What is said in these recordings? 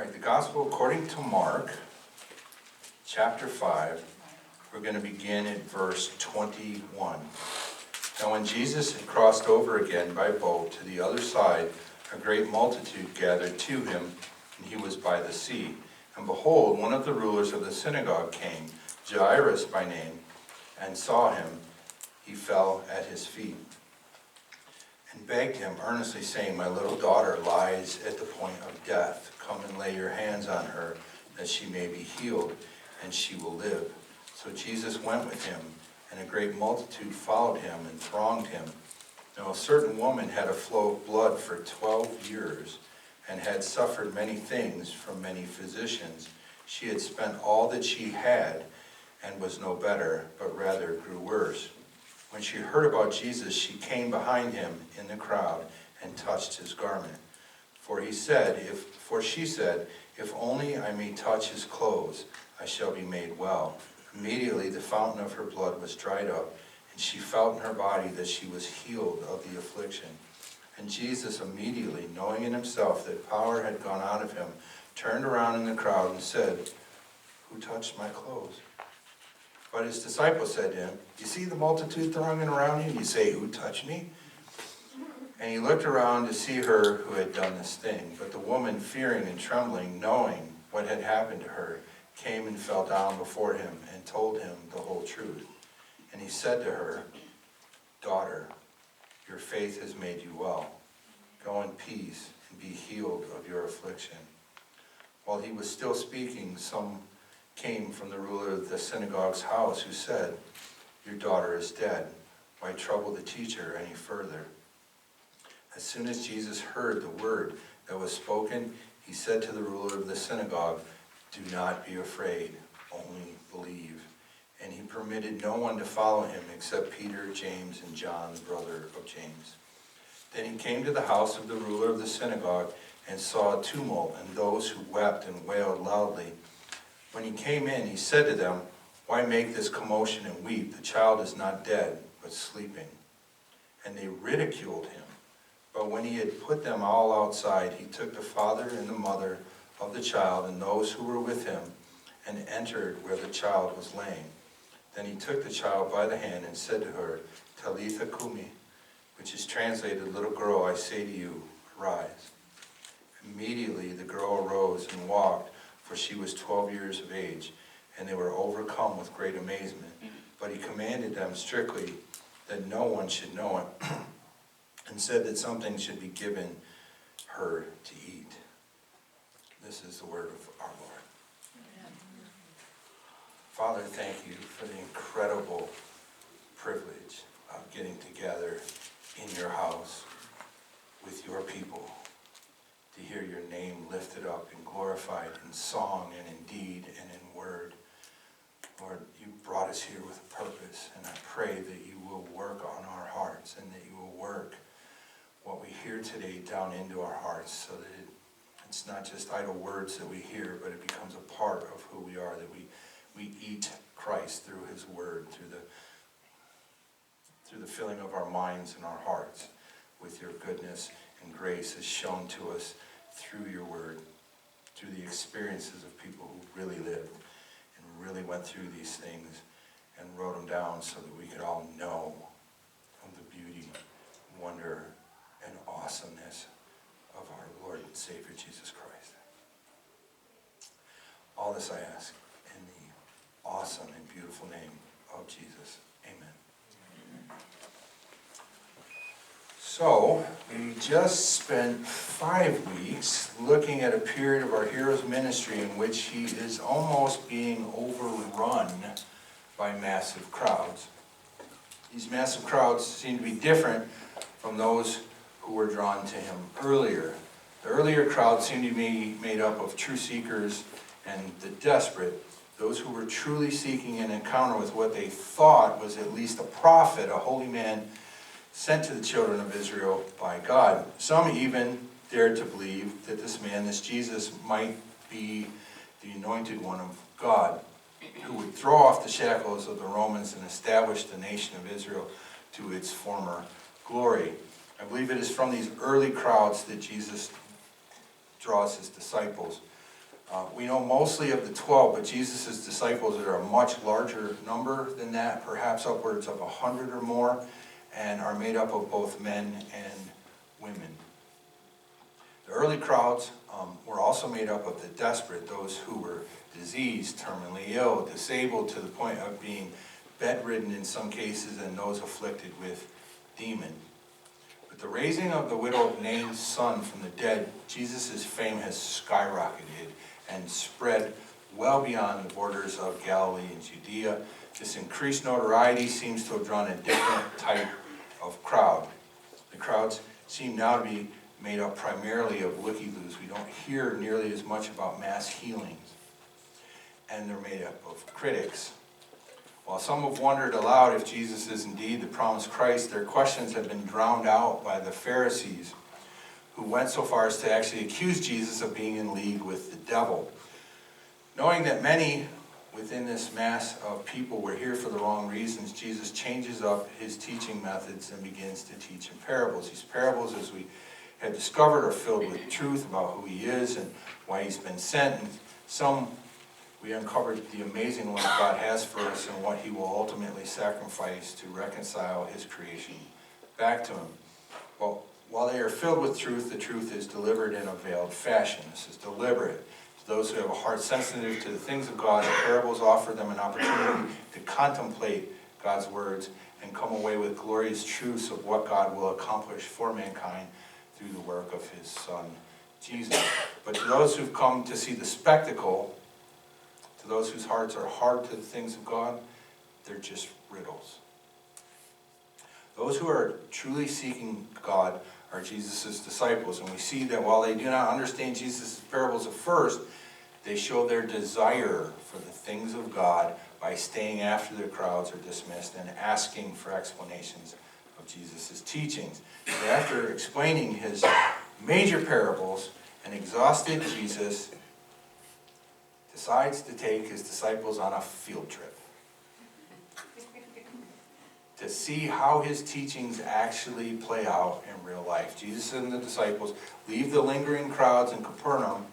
All right, the Gospel according to Mark, chapter 5. We're going to begin at verse 21. Now when Jesus had crossed over again by boat to the other side, a great multitude gathered to him, and he was by the sea. And behold, one of the rulers of the synagogue came, Jairus by name, and saw him. He fell at his feet and begged him earnestly, saying, My little daughter lies at the point of death. Come and lay your hands on her, that she may be healed, and she will live. So Jesus went with him, and a great multitude followed him and thronged him. Now a certain woman had a flow of blood for 12 years, and had suffered many things from many physicians. She had spent all that she had, and was no better, but rather grew worse. When she heard about Jesus, she came behind him in the crowd and touched his garment. For she said, If only I may touch his clothes, I shall be made well. Immediately the fountain of her blood was dried up, and she felt in her body that she was healed of the affliction. And Jesus, immediately, knowing in himself that power had gone out of him, turned around in the crowd and said, Who touched my clothes? But his disciples said to him, You see the multitude thronging around you, and you say, Who touched me? And he looked around to see her who had done this thing. But the woman, fearing and trembling, knowing what had happened to her, came and fell down before him and told him the whole truth. And he said to her, Daughter, your faith has made you well. Go in peace and be healed of your affliction. While he was still speaking, some came from the ruler of the synagogue's house, who said, Your daughter is dead. Why trouble the teacher any further? As soon as Jesus heard the word that was spoken, he said to the ruler of the synagogue, Do not be afraid, only believe. And he permitted no one to follow him except Peter, James, and John, the brother of James. Then he came to the house of the ruler of the synagogue and saw a tumult and those who wept and wailed loudly. When he came in, he said to them, Why make this commotion and weep? The child is not dead, but sleeping. And they ridiculed him. But when he had put them all outside, he took the father and the mother of the child and those who were with him, and entered where the child was laying. Then he took the child by the hand and said to her, Talitha cumi, which is translated, Little girl, I say to you, arise. Immediately the girl arose and walked, for she was 12 years of age, and they were overcome with great amazement. But he commanded them strictly that no one should know it, and said that something should be given her to eat. This is the word of our Lord. Amen. Father, thank you for the incredible privilege of getting together in your house with your people, to hear your name lifted up and glorified in song and in deed and in word. Lord, you brought us here with a purpose, and I pray that you will work on our hearts, and that you will work what we hear today down into our hearts, so that it's not just idle words that we hear, but it becomes a part of who we are, that we eat Christ through his word, through the filling of our minds and our hearts with your goodness and grace is shown to us through your word, through the experiences of people who really lived and really went through these things and wrote them down so that we could all know of the beauty, wonder, and awesomeness of our Lord and Savior Jesus Christ. All this I ask in the awesome and beautiful name of Jesus. Amen. So, we just spent 5 weeks looking at a period of our hero's ministry in which he is almost being overrun by massive crowds. These massive crowds seem to be different from those who were drawn to him earlier. The earlier crowd seemed to be made up of true seekers and the desperate, those who were truly seeking an encounter with what they thought was at least a prophet, a holy man sent to the children of Israel by God. Some even dared to believe that this man, this Jesus, might be the anointed one of God, who would throw off the shackles of the Romans and establish the nation of Israel to its former glory. I believe it is from these early crowds that Jesus draws his disciples. We know mostly of the 12, but Jesus' disciples are a much larger number than that, perhaps upwards of 100 or more, and are made up of both men and women. The early crowds were also made up of the desperate, those who were diseased, terminally ill, disabled to the point of being bedridden in some cases, and those afflicted with demon. With the raising of the widow of Nain's son from the dead, Jesus' fame has skyrocketed and spread well beyond the borders of Galilee and Judea. This increased notoriety seems to have drawn a different type of crowd. The crowds seem now to be made up primarily of looky-loos. We don't hear nearly as much about mass healings. And they're made up of critics. While some have wondered aloud if Jesus is indeed the promised Christ, their questions have been drowned out by the Pharisees, who went so far as to actually accuse Jesus of being in league with the devil. Knowing that many within this mass of people were here for the wrong reasons, Jesus changes up his teaching methods and begins to teach in parables. These parables, as we have discovered, are filled with truth about who he is and why he's been sent. And some, we uncovered the amazing love God has for us and what he will ultimately sacrifice to reconcile his creation back to him. Well, while they are filled with truth, the truth is delivered in a veiled fashion. This is deliberate. To those who have a heart sensitive to the things of God, the parables offer them an opportunity to contemplate God's words and come away with glorious truths of what God will accomplish for mankind through the work of his Son, Jesus. But to those who've come to see the spectacle, to those whose hearts are hard to the things of God, they're just riddles. Those who are truly seeking God are Jesus' disciples, and we see that while they do not understand Jesus' parables at first, they show their desire for the things of God by staying after the crowds are dismissed and asking for explanations of Jesus' teachings. So after explaining his major parables, an exhausted Jesus decides to take his disciples on a field trip to see how his teachings actually play out in real life. Jesus and the disciples leave the lingering crowds in Capernaum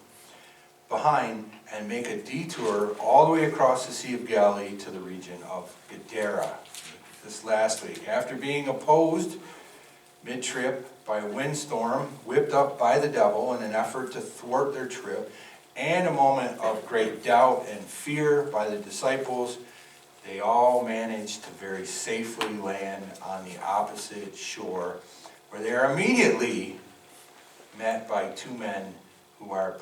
behind and make a detour all the way across the Sea of Galilee to the region of Gadera. This last week, after being opposed mid-trip by a windstorm, whipped up by the devil in an effort to thwart their trip, and a moment of great doubt and fear by the disciples, they all managed to very safely land on the opposite shore, where they are immediately met by two men who are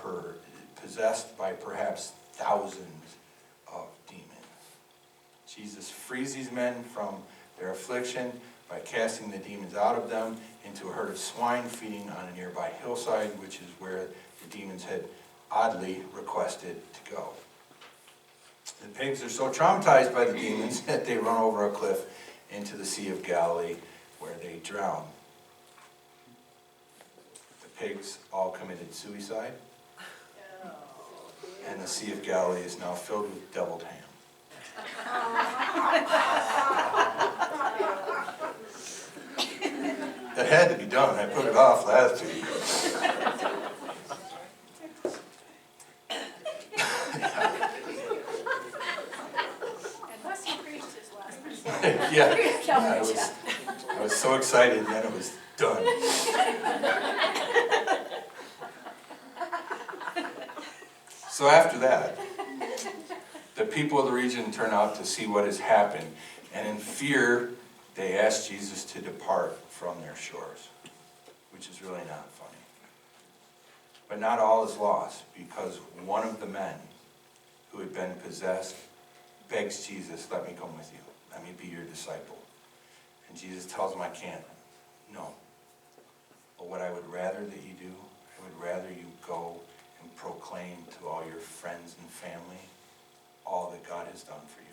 possessed by perhaps thousands of demons. Jesus frees these men from their affliction by casting the demons out of them into a herd of swine feeding on a nearby hillside, which is where the demons had oddly requested to go. The pigs are so traumatized by the demons that they run over a cliff into the Sea of Galilee, where they drown. The pigs all committed suicide, and the Sea of Galilee is now filled with deviled ham. That had to be done. I put it off last week. Yeah, I was so excited, and then it was done. So after that, the people of the region turn out to see what has happened, and in fear, they ask Jesus to depart from their shores, which is really not funny. But not all is lost, because one of the men who had been possessed begs Jesus, "Let me come with you. Let me be your disciple." And Jesus tells him, "I can't. No. But what I would rather that you do, I would rather you go and proclaim to all your friends and family all that God has done for you."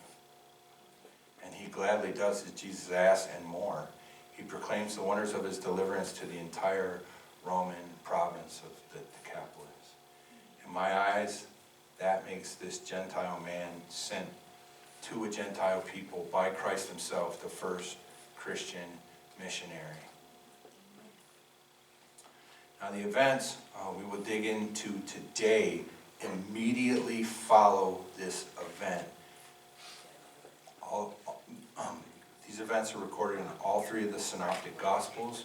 And he gladly does as Jesus asks and more. He proclaims the wonders of his deliverance to the entire Roman province of the Decapolis. In my eyes, that makes this Gentile man sent to a Gentile people by Christ himself, the first Christian missionary. Now the events we will dig into today immediately follow this event. These events are recorded in all three of the Synoptic Gospels.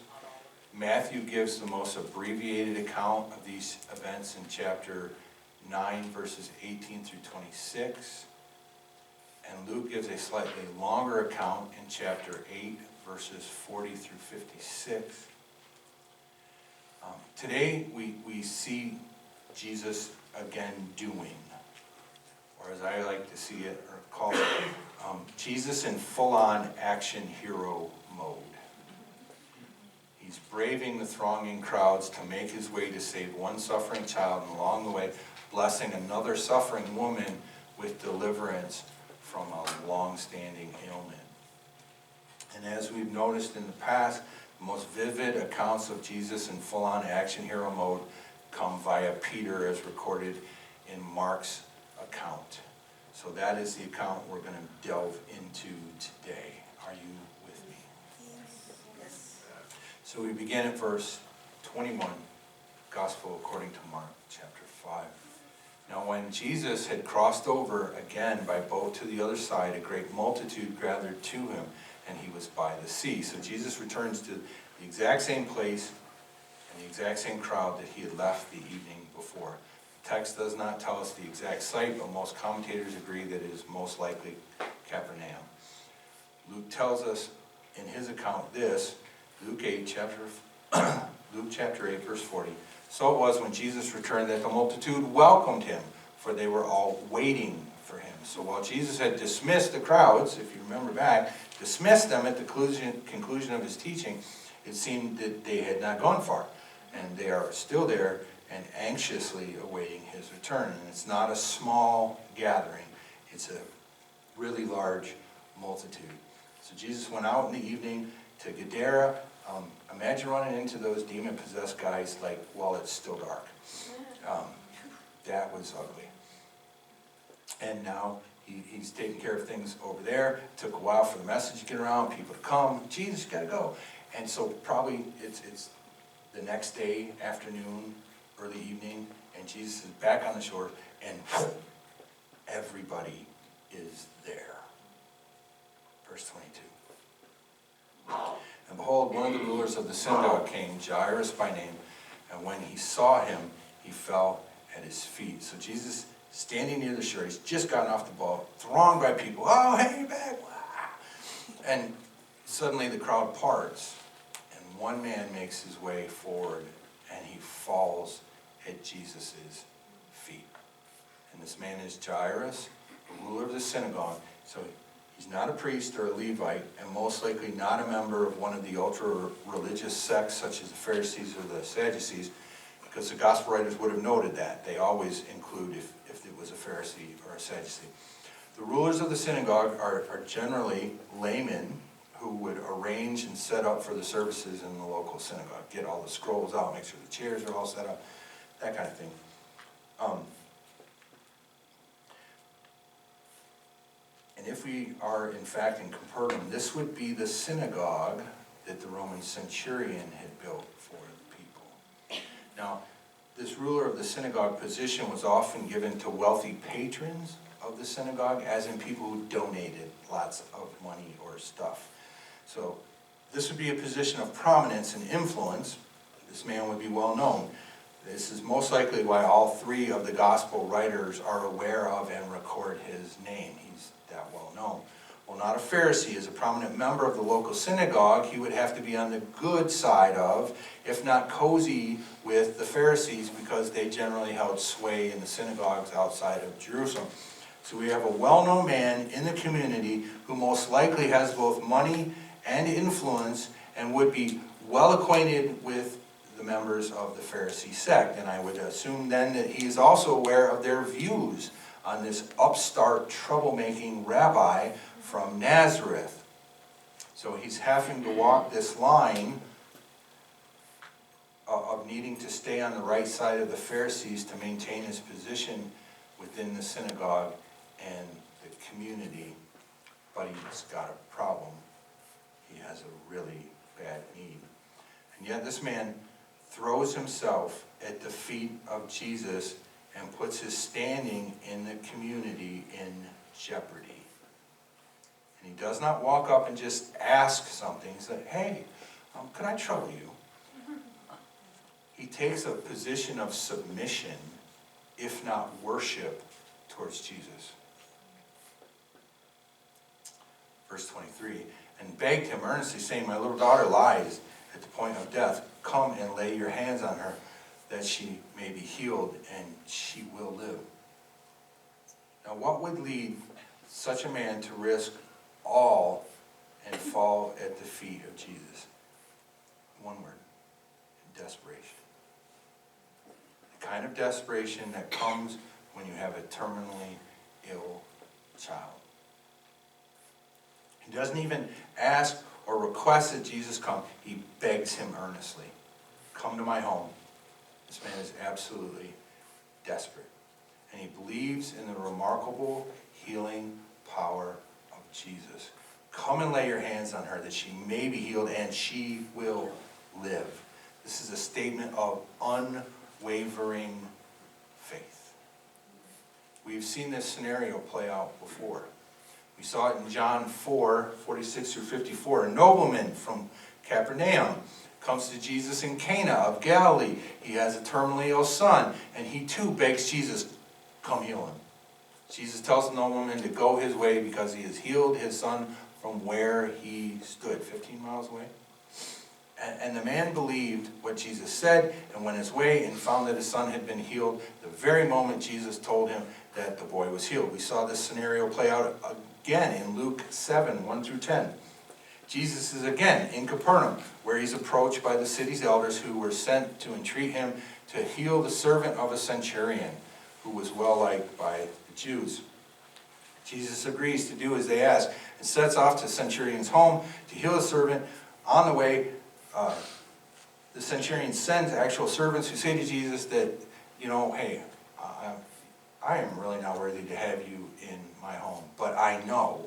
Matthew gives the most abbreviated account of these events in chapter 9, verses 18 through 26. And Luke gives a slightly longer account in chapter 8, verses 40 through 56. Today we see Jesus again doing, or as I like to see it, or call it, Jesus in full-on action hero mode. He's braving the thronging crowds to make his way to save one suffering child, and along the way, blessing another suffering woman with deliverance from a long-standing ailment. And as we've noticed in the past, the most vivid accounts of Jesus in full-on action hero mode come via Peter, as recorded in Mark's account. So that is the account we're going to delve into today. Are you with me? Yes. So we begin at verse 21, Gospel according to Mark, chapter 5. Now when Jesus had crossed over again by boat to the other side, a great multitude gathered to him, and he was by the sea. So Jesus returns to the exact same place and the exact same crowd that he had left the evening before. The text does not tell us the exact site, but most commentators agree that it is most likely Capernaum. Luke tells us in his account this, Luke chapter 8, verse 40. So it was when Jesus returned that the multitude welcomed him, for they were all waiting for him. So while Jesus had dismissed the crowds, if you remember back, dismissed them at the conclusion of his teaching, it seemed that they had not gone far. And they are still there and anxiously awaiting his return. And it's not a small gathering. It's a really large multitude. So Jesus went out in the evening to Gadera. Imagine running into those demon-possessed guys like while it's still dark. That was ugly. And now he's taking care of things over there. It took a while for the message to get around, people to come. Jesus, you gotta go. And so probably it's the next day, afternoon, early evening, and Jesus is back on the shore, and everybody is there. Verse 22. And behold, one of the rulers of the synagogue came, Jairus by name, and when he saw him, he fell at his feet. So Jesus, standing near the shore, he's just gotten off the boat, thronged by people. Oh, hey, you're back. And suddenly the crowd parts, and one man makes his way forward, and he falls at Jesus' feet. And this man is Jairus, the ruler of the synagogue. So he's not a priest or a Levite, and most likely not a member of one of the ultra-religious sects such as the Pharisees or the Sadducees, because the gospel writers would have noted that. They always include if it was a Pharisee or a Sadducee. The rulers of the synagogue are generally laymen who would arrange and set up for the services in the local synagogue, get all the scrolls out, make sure the chairs are all set up, that kind of thing. And if we are, in fact, in Capernaum, this would be the synagogue that the Roman centurion had built for the people. Now, this ruler of the synagogue position was often given to wealthy patrons of the synagogue, as in people who donated lots of money or stuff. So this would be a position of prominence and influence. This man would be well known. This is most likely why all three of the gospel writers are aware of and record his name. He's that well known. Well, not a Pharisee. As a prominent member of the local synagogue, he would have to be on the good side of, if not cozy with, the Pharisees, because they generally held sway in the synagogues outside of Jerusalem. So we have a well-known man in the community who most likely has both money and influence and would be well acquainted with the members of the Pharisee sect. And I would assume then that he is also aware of their views on this upstart troublemaking rabbi from Nazareth. So he's having to walk this line of needing to stay on the right side of the Pharisees to maintain his position within the synagogue and the community. But he's got a problem. He has a really bad need. And yet this man throws himself at the feet of Jesus and puts his standing in the community in jeopardy. And he does not walk up and just ask something. He said, hey, could I trouble you? He takes a position of submission, if not worship, towards Jesus. Verse 23, and begged him earnestly, saying, my little daughter lies at the point of death. Come and lay your hands on her, that she may be healed, and she will live. Now, what would lead such a man to risk all and fall at the feet of Jesus? One word: desperation. The kind of desperation that comes when you have a terminally ill child. He doesn't even ask or request that Jesus come. He begs him earnestly. Come to my home. This man is absolutely desperate. And he believes in the remarkable healing power of Jesus. Come and lay your hands on her that she may be healed and she will live. This is a statement of unwavering faith. We've seen this scenario play out before. We saw it in John 4, 46 through 54. A nobleman from Capernaum comes to Jesus in Cana of Galilee. He has a terminally ill son, and he too begs Jesus, come heal him. Jesus tells the nobleman to go his way because he has healed his son from where he stood, 15 miles away. And the man believed what Jesus said and went his way and found that his son had been healed the very moment Jesus told him that the boy was healed. We saw this scenario play out again in Luke 7, 1 through 10. Jesus is again in Capernaum, where he's approached by the city's elders who were sent to entreat him to heal the servant of a centurion who was well liked by the Jews. Jesus agrees to do as they ask and sets off to the centurion's home to heal the servant. On the way, the centurion sends actual servants who say to Jesus that, hey, I am really not worthy to have you in my home, but I know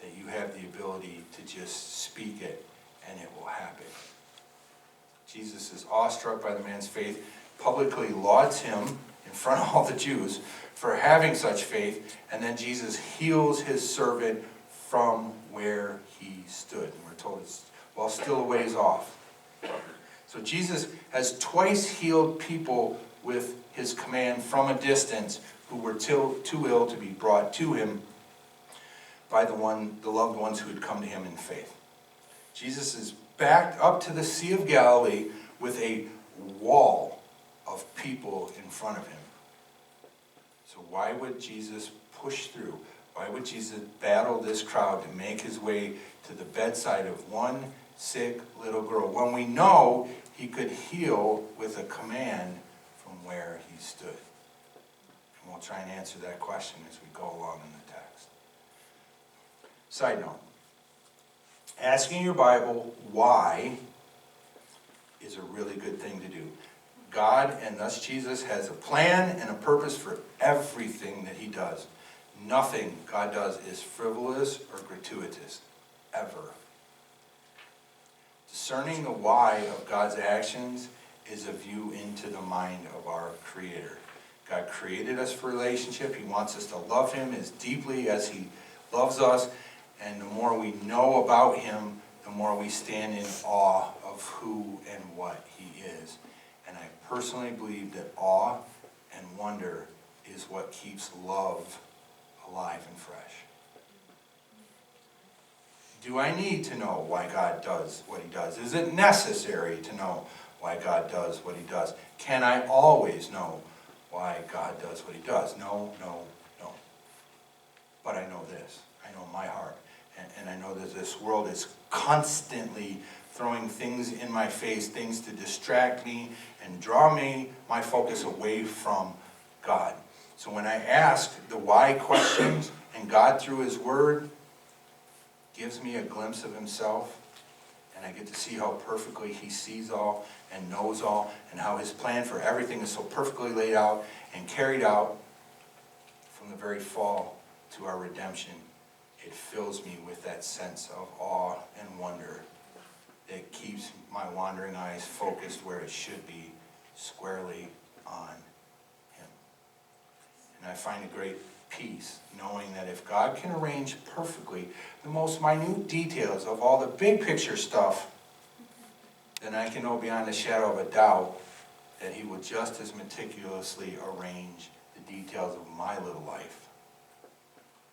that you have the ability to just speak it and it will happen. Jesus is awestruck by the man's faith, publicly lauds him in front of all the Jews for having such faith, and then Jesus heals his servant from where he stood. And we're told it's while still a ways off. So Jesus has twice healed people with his command from a distance who were too ill to be brought to him by the loved ones who had come to him in faith. Jesus is backed up to the Sea of Galilee with a wall of people in front of him. So why would Jesus push through? Why would Jesus battle this crowd to make his way to the bedside of one sick little girl when we know he could heal with a command from where he stood? And we'll try and answer that question as we go along in the text. Side note, asking your Bible why is a really good thing to do. God, and thus Jesus, has a plan and a purpose for everything that he does. Nothing God does is frivolous or gratuitous, ever. Discerning the why of God's actions is a view into the mind of our Creator. God created us for relationship. He wants us to love him as deeply as he loves us. And the more we know about him, the more we stand in awe of who and what he is. And I personally believe that awe and wonder is what keeps love alive and fresh. Do I need to know why God does what he does? Is it necessary to know why God does what he does? Can I always know why God does what he does? No. But I know this. I know my heart. And I know that this world is constantly throwing things in my face, things to distract me and draw my focus away from God. So when I ask the why questions, and God through his word gives me a glimpse of himself, and I get to see how perfectly he sees all and knows all, and how his plan for everything is so perfectly laid out and carried out from the very fall to our redemption, it fills me with that sense of awe and wonder that keeps my wandering eyes focused where it should be, squarely on him. And I find a great peace knowing that if God can arrange perfectly the most minute details of all the big picture stuff, then I can know beyond a shadow of a doubt that he will just as meticulously arrange the details of my little life,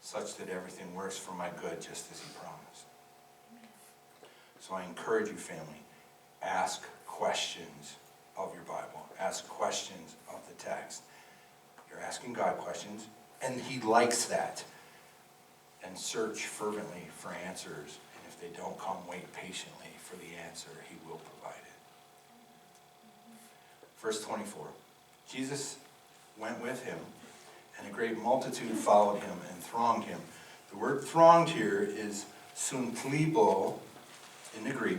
such that everything works for my good, just as he promised. So I encourage you, family, ask questions of your Bible. Ask questions of the text. You're asking God questions, and he likes that. And search fervently for answers. And if they don't come, wait patiently for the answer. He will provide it. Verse 24. Jesus went with him, and a great multitude followed him and thronged him. The word thronged here is sunthlibo in the Greek.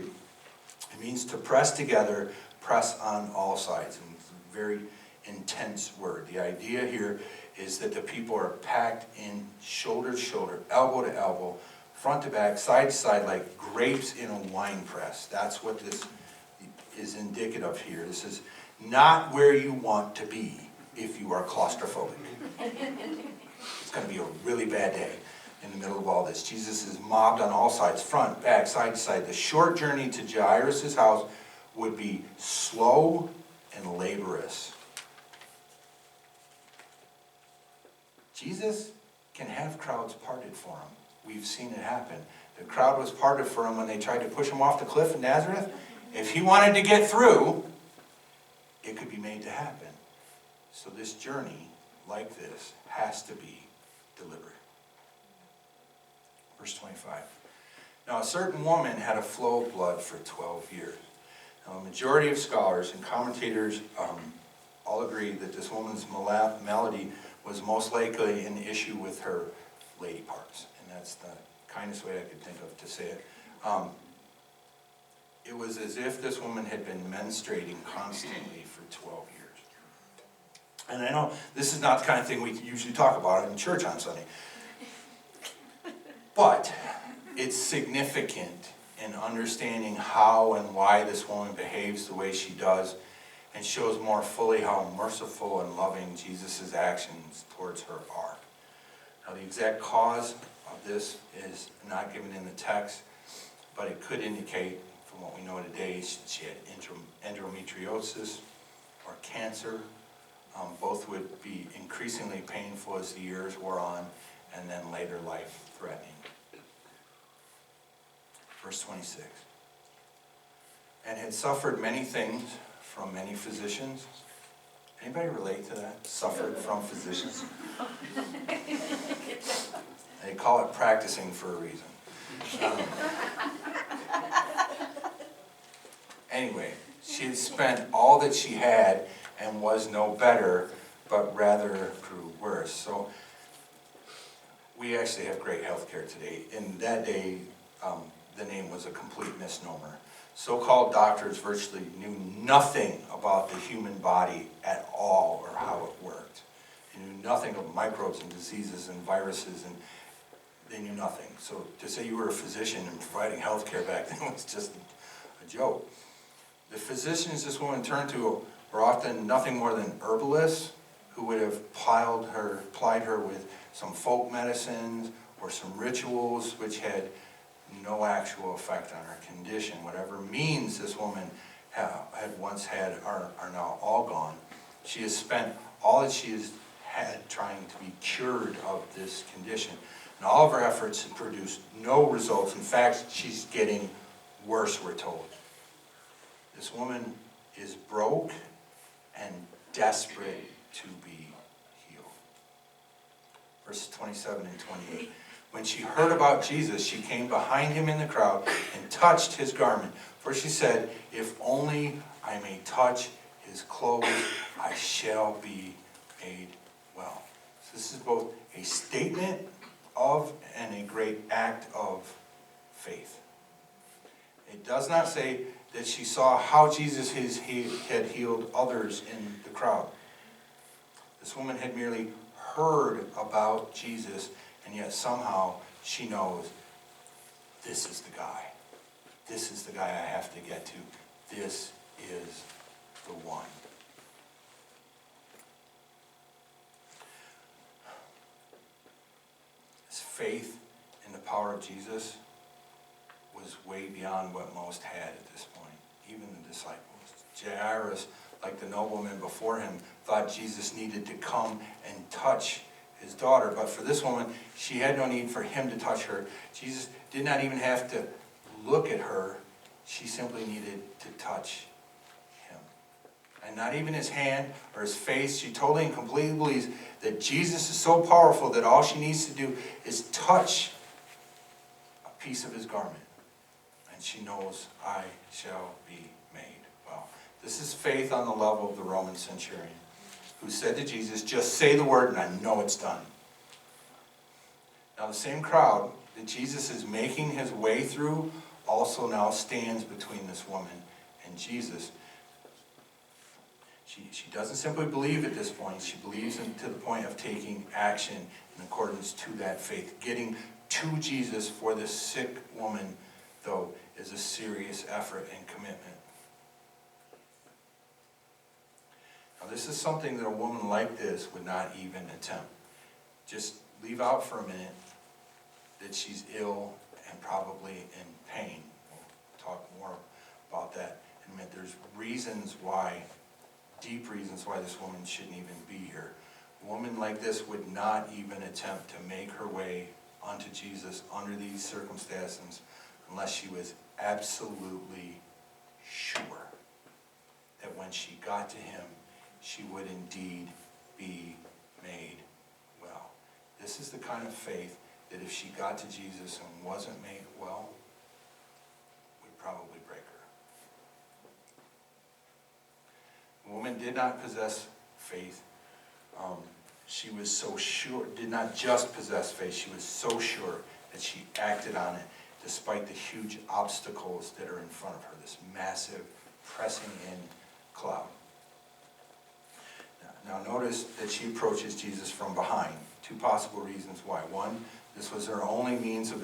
It means to press together, press on all sides. And it's a very intense word. The idea here is that the people are packed in shoulder to shoulder, elbow to elbow, front to back, side to side, like grapes in a wine press. That's what this is indicative of here. This is not where you want to be if you are claustrophobic. It's going to be a really bad day in the middle of all this. Jesus is mobbed on all sides, front, back, side to side. The short journey to Jairus' house would be slow and laborious. Jesus can have crowds parted for him. We've seen it happen. The crowd was parted for him when they tried to push him off the cliff in Nazareth. If he wanted to get through, it could be made to happen. So this journey, like this, has to be deliberate. Verse 25. Now a certain woman had a flow of blood for 12 years. Now the majority of scholars and commentators all agree that this woman's malady was most likely an issue with her lady parts. And that's the kindest way I could think of to say it. It was as if this woman had been menstruating constantly for 12 years. And I know this is not the kind of thing we usually talk about in church on Sunday. But it's significant in understanding how and why this woman behaves the way she does, and shows more fully how merciful and loving Jesus' actions towards her are. Now the exact cause of this is not given in the text, but it could indicate, from what we know today, she had endometriosis or cancer. Both would be increasingly painful as the years wore on, and then later life-threatening. Verse 26. And had suffered many things from many physicians. Anybody relate to that? Suffered from physicians? They call it practicing for a reason. Anyway, she had spent all that she had and was no better, but rather grew worse. So we actually have great health care today. In that day, the name was a complete misnomer. So-called doctors virtually knew nothing about the human body at all, or how it worked. They knew nothing of microbes and diseases and viruses, and they knew nothing. So to say you were a physician and providing health care back then was just a joke. The physicians this woman turned to were often nothing more than herbalists who would have plied her with some folk medicines or some rituals which had no actual effect on her condition. Whatever means this woman had once had are now all gone. She has spent all that she has had trying to be cured of this condition. And all of her efforts have produced no results. In fact, she's getting worse, we're told. This woman is broke and desperate to be healed. Verses 27 and 28. When she heard about Jesus, she came behind him in the crowd and touched his garment. For she said, if only I may touch his clothes, I shall be made well. So this is both a statement of and a great act of faith. It does not say that she saw how Jesus had healed others in the crowd. This woman had merely heard about Jesus, and yet somehow she knows, this is the guy. This is the guy I have to get to. This is the one. faith in the power of Jesus was way beyond what most had at this point, even the disciples. Jairus, like the nobleman before him, thought Jesus needed to come and touch his daughter. But for this woman, she had no need for him to touch her. Jesus did not even have to look at her. She simply needed to touch him. And not even his hand or his face. She totally and completely believes that Jesus is so powerful that all she needs to do is touch a piece of his garment. And she knows, I shall be made well. This is faith on the level of the Roman centurion, who said to Jesus, just say the word and I know it's done. Now the same crowd that Jesus is making his way through also now stands between this woman and Jesus. She doesn't simply believe at this point. She believes to the point of taking action in accordance to that faith. Getting to Jesus for this sick woman, though, is a serious effort and commitment. Now, this is something that a woman like this would not even attempt. Just leave out for a minute that she's ill and probably in pain. We'll talk more about that in a minute. There's reasons why, deep reasons why this woman shouldn't even be here. A woman like this would not even attempt to make her way unto Jesus under these circumstances unless she was absolutely sure that when she got to him, she would indeed be made well. This is the kind of faith that if she got to Jesus and wasn't made well, would probably break her. The woman did not possess faith. She was so sure, did not just possess faith, she was so sure that she acted on it despite the huge obstacles that are in front of her, this massive pressing in cloud. Now notice that she approaches Jesus from behind. Two possible reasons why. One, this was her only means of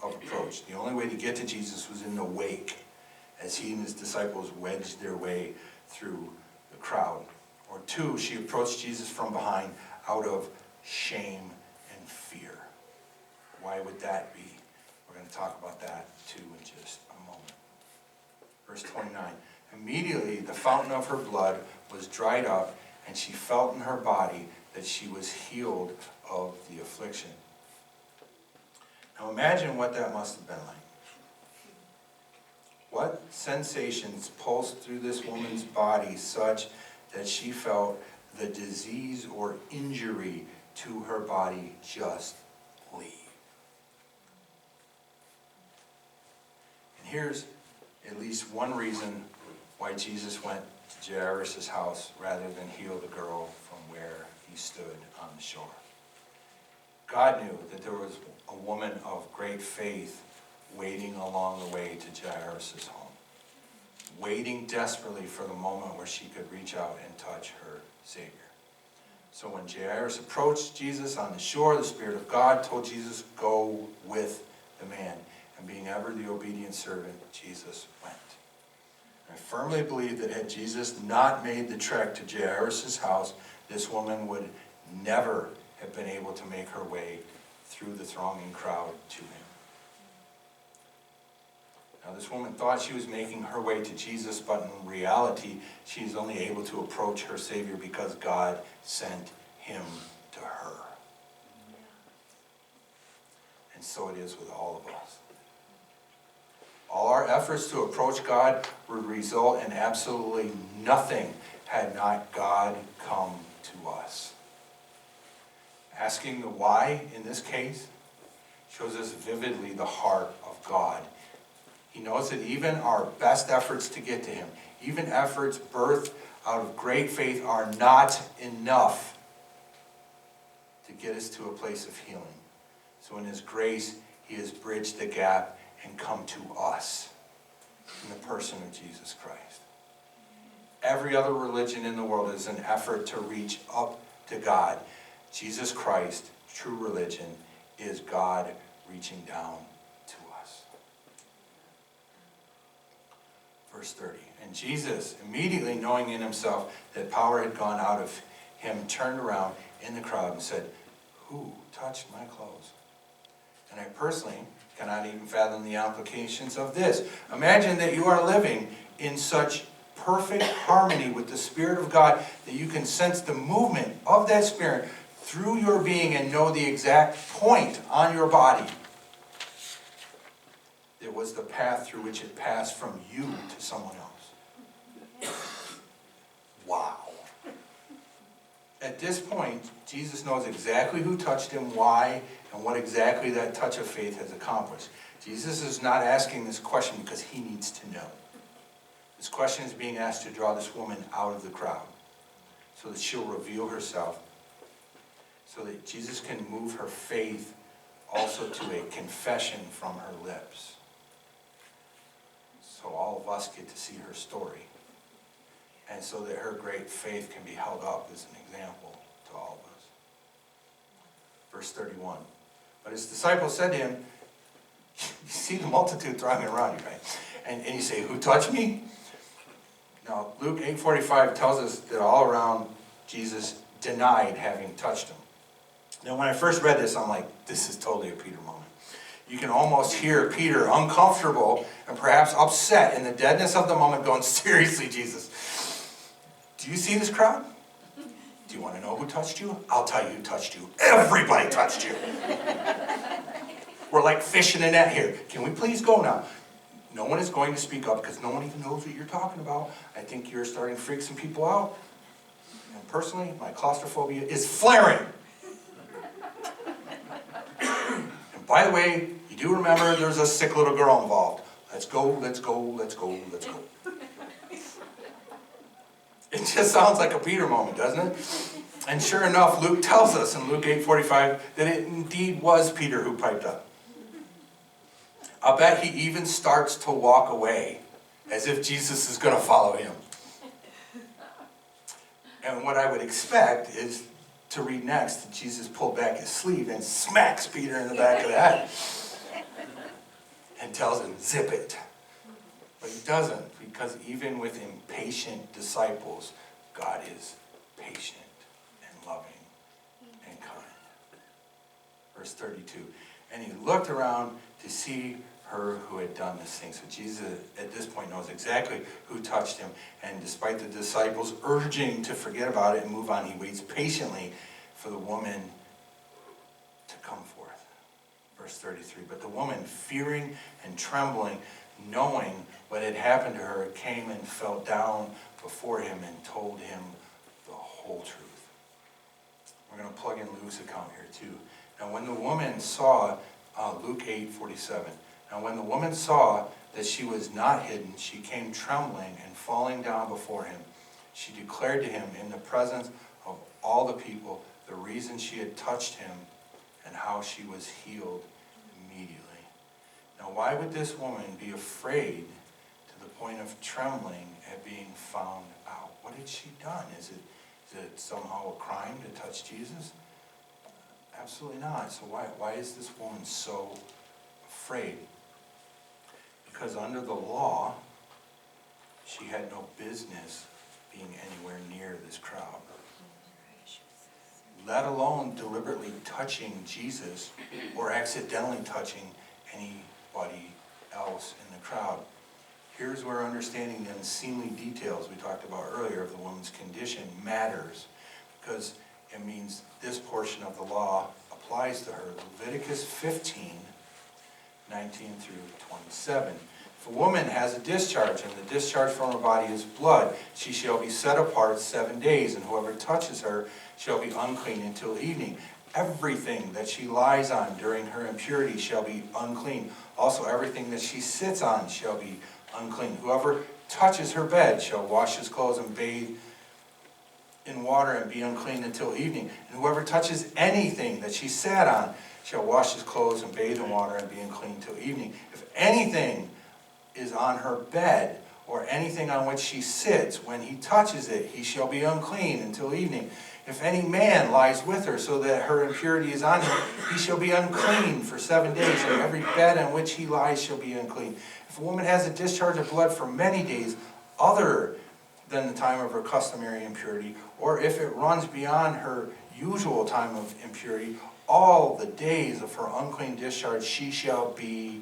approach. The only way to get to Jesus was in the wake, as he and his disciples wedged their way through the crowd. Or two, she approached Jesus from behind out of shame and fear. Why would that be? We're going to talk about that too in just a moment. Verse 29. Immediately the fountain of her blood was dried up, and she felt in her body that she was healed of the affliction. Now imagine what that must have been like. What sensations pulsed through this woman's body such that she felt the disease or injury to her body just leave? And here's at least one reason why Jesus went to Jairus' house rather than heal the girl from where he stood on the shore. God knew that there was a woman of great faith waiting along the way to Jairus' home, waiting desperately for the moment where she could reach out and touch her Savior. So when Jairus approached Jesus on the shore, the Spirit of God told Jesus, go with the man. And being ever the obedient servant, Jesus went. I firmly believe that had Jesus not made the trek to Jairus' house, this woman would never have been able to make her way through the thronging crowd to him. Now this woman thought she was making her way to Jesus, but in reality, she's only able to approach her Savior because God sent him to her. And so it is with all of us. All our efforts to approach God would result in absolutely nothing had not God come to us. Asking the why in this case shows us vividly the heart of God. He knows that even our best efforts to get to him, even efforts birthed out of great faith, are not enough to get us to a place of healing. So in his grace, he has bridged the gap and come to us in the person of Jesus Christ. Every other religion in the world is an effort to reach up to God. Jesus Christ, true religion, is God reaching down to us. Verse 30. And Jesus, immediately knowing in himself that power had gone out of him, turned around in the crowd and said, who touched my clothes? And I personally cannot even fathom the implications of this. Imagine that you are living in such perfect harmony with the Spirit of God that you can sense the movement of that Spirit through your being and know the exact point on your body. It was the path through which it passed from you to someone else. Wow. At this point, Jesus knows exactly who touched him, why, and what exactly that touch of faith has accomplished. Jesus is not asking this question because he needs to know. This question is being asked to draw this woman out of the crowd so that she'll reveal herself, so that Jesus can move her faith also to a confession from her lips. So all of us get to see her story. And so that her great faith can be held up as an example to all of us. Verse 31. But his disciples said to him, you see the multitude thronging around you, right? And you say, who touched me? Now, Luke 8:45 tells us that all around Jesus denied having touched him. Now, when I first read this, I'm like, this is totally a Peter moment. You can almost hear Peter uncomfortable and perhaps upset in the deadness of the moment going, seriously, Jesus, do you see this crowd? Do you want to know who touched you? I'll tell you who touched you. Everybody touched you. We're like fish in a net here. Can we please go now? No one is going to speak up because no one even knows what you're talking about. I think you're starting to freak some people out. And personally, my claustrophobia is flaring. And by the way, you do remember there's a sick little girl involved. Let's go, let's go, let's go, let's go. It just sounds like a Peter moment, doesn't it? And sure enough, Luke tells us in Luke 8:45 that it indeed was Peter who piped up. I'll bet he even starts to walk away as if Jesus is going to follow him. And what I would expect is to read next that Jesus pulled back his sleeve and smacks Peter in the back of the head and tells him, zip it. But he doesn't, because even with impatient disciples, God is patient and loving and kind. Verse 32, and he looked around to see her who had done this thing. So Jesus at this point knows exactly who touched him, and despite the disciples urging to forget about it and move on, he waits patiently for the woman to come forth. Verse 33, but the woman, fearing and trembling, knowing what had happened to her, came and fell down before him and told him the whole truth. We're going to plug in Luke's account here too. Now when the woman saw, Luke 8:47, now when the woman saw that she was not hidden, she came trembling and falling down before him. She declared to him in the presence of all the people the reason she had touched him and how she was healed immediately. Now why would this woman be afraid to the point of trembling at being found out? What had she done? Is it somehow a crime to touch Jesus? Absolutely not. So why is this woman so afraid? Because under the law, she had no business being anywhere near this crowd, let alone deliberately touching Jesus or accidentally touching anybody else in the crowd. Here's where understanding the unseemly details we talked about earlier of the woman's condition matters, because it means this portion of the law applies to her. Leviticus 15, 19 through 27. If a woman has a discharge, and the discharge from her body is blood, she shall be set apart 7 days, and whoever touches her shall be unclean until evening. Everything that she lies on during her impurity shall be unclean. Also everything that she sits on shall be unclean. Whoever touches her bed shall wash his clothes and bathe in water and be unclean until evening. And whoever touches anything that she sat on shall wash his clothes and bathe in water and be unclean till evening. If anything is on her bed or anything on which she sits, when he touches it, he shall be unclean until evening. If any man lies with her so that her impurity is on him, he shall be unclean for 7 days, and every bed on which he lies shall be unclean. If a woman has a discharge of blood for many days, other than the time of her customary impurity, or if it runs beyond her usual time of impurity, all the days of her unclean discharge she shall be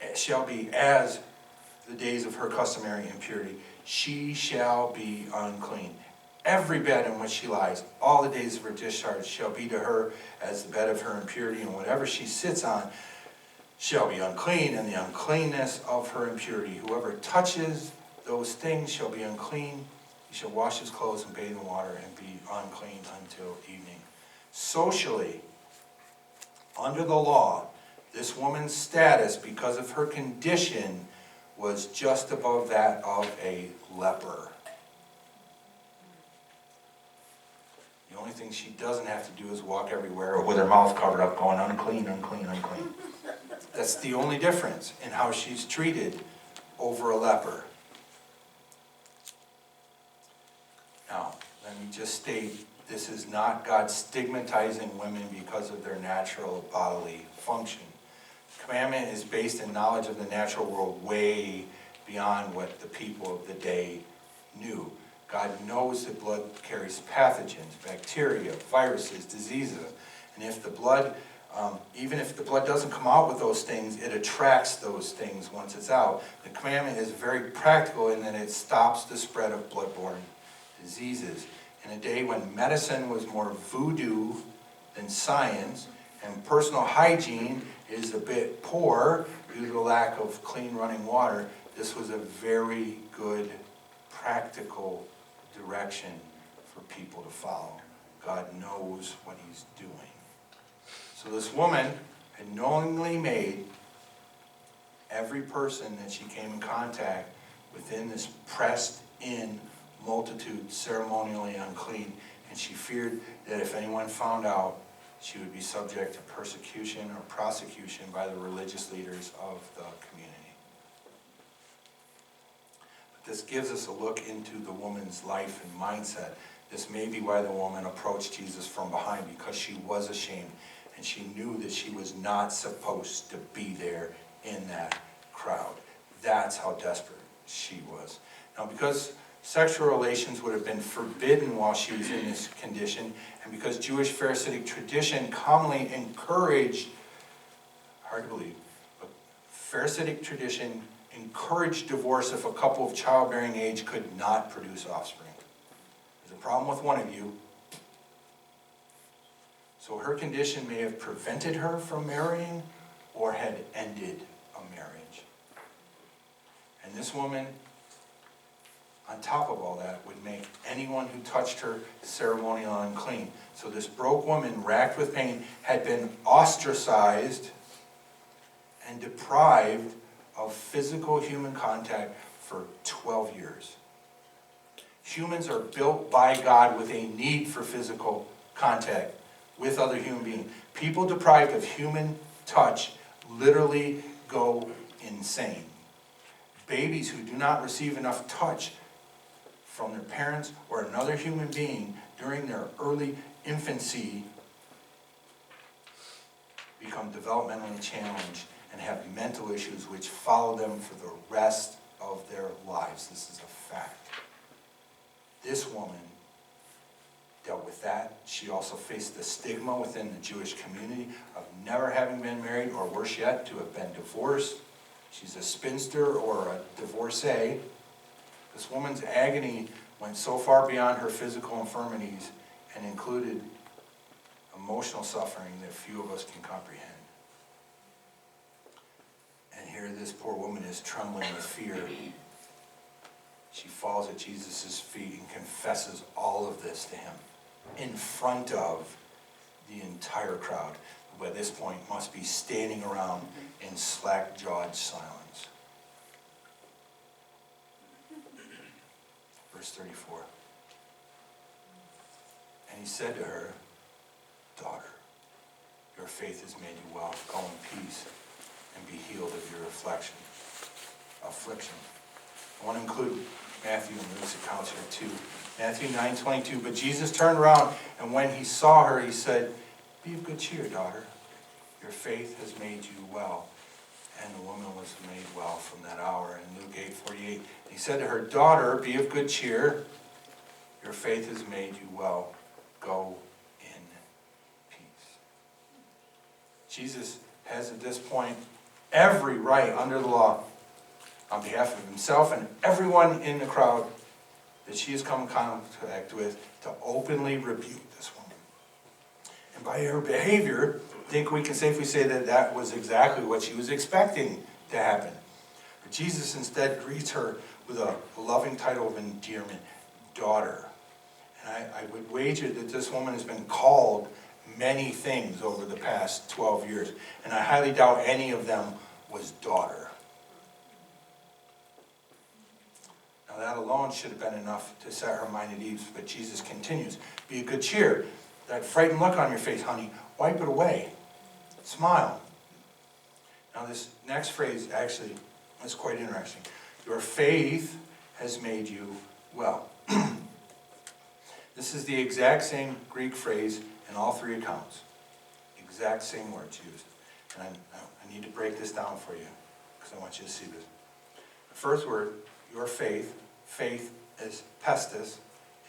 as the days of her customary impurity. She shall be unclean. Every bed in which she lies, all the days of her discharge, shall be to her as the bed of her impurity, and whatever she sits on shall be unclean, and the uncleanness of her impurity. Whoever touches those things shall be unclean. He shall wash his clothes and bathe in water and be unclean until evening. Socially, under the law, this woman's status, because of her condition, was just above that of a leper. The only thing she doesn't have to do is walk everywhere with her mouth covered up going, unclean, unclean, unclean. That's the only difference in how she's treated over a leper. Now, let me just state, this is not God stigmatizing women because of their natural bodily function. The commandment is based in knowledge of the natural world way beyond what the people of the day knew. God knows that blood carries pathogens, bacteria, viruses, diseases. And if the blood, even if the blood doesn't come out with those things, it attracts those things once it's out. The commandment is very practical in that it stops the spread of bloodborne diseases. In a day when medicine was more voodoo than science, and personal hygiene is a bit poor due to the lack of clean running water, this was a very good practical direction for people to follow. God knows what he's doing. So this woman had knowingly made every person that she came in contact within this pressed-in multitude ceremonially unclean, and she feared that if anyone found out, she would be subject to persecution or prosecution by the religious leaders of the community. But this gives us a look into the woman's life and mindset. This may be why the woman approached Jesus from behind, because she was ashamed and she knew that she was not supposed to be there in that crowd. That's how desperate she was. Now, because sexual relations would have been forbidden while she was in this condition, and because Jewish Pharisaic tradition commonly encouraged, hard to believe, but Pharisaic tradition encouraged divorce if a couple of childbearing age could not produce offspring. There's a problem with one of you. So her condition may have prevented her from marrying or had ended a marriage. And this woman, on top of all that, would make anyone who touched her ceremonial unclean. So this broke woman, racked with pain, had been ostracized and deprived of physical human contact for 12 years. Humans are built by God with a need for physical contact with other human beings. People deprived of human touch literally go insane. Babies who do not receive enough touch from their parents or another human being during their early infancy become developmentally challenged and have mental issues which follow them for the rest of their lives. This is a fact. This woman dealt with that. She also faced the stigma within the Jewish community of never having been married, or worse yet, to have been divorced. She's a spinster or a divorcee. This woman's agony went so far beyond her physical infirmities and included emotional suffering that few of us can comprehend. And here this poor woman is trembling with fear. She falls at Jesus' feet and confesses all of this to him in front of the entire crowd, who by this point must be standing around in slack-jawed silence. Verse 34. And he said to her, "Daughter, your faith has made you well. Go in peace and be healed of your affliction." I want to include Matthew and Luke's accounts here too. Matthew 9:22. But Jesus turned around, and when he saw her, he said, "Be of good cheer, daughter. Your faith has made you well." And the woman was made well from that hour. In Luke 8:48, he said to her, "Daughter, be of good cheer. Your faith has made you well. Go in peace." Jesus has at this point every right under the law on behalf of himself and everyone in the crowd that she has come in contact with to openly rebuke this woman. And by her behavior, I think we can safely say that that was exactly what she was expecting to happen. But Jesus instead greets her with a loving title of endearment, daughter. And I would wager that this woman has been called many things over the past 12 years. And I highly doubt any of them was daughter. Now that alone should have been enough to set her mind at ease. But Jesus continues, be of good cheer. That frightened look on your face, honey, wipe it away. Smile. Now this next phrase actually is quite interesting. Your faith has made you well. This is the exact same Greek phrase in all three accounts. Exact same words used. And I need to break this down for you because I want you to see this. The first word, your faith, faith is pistis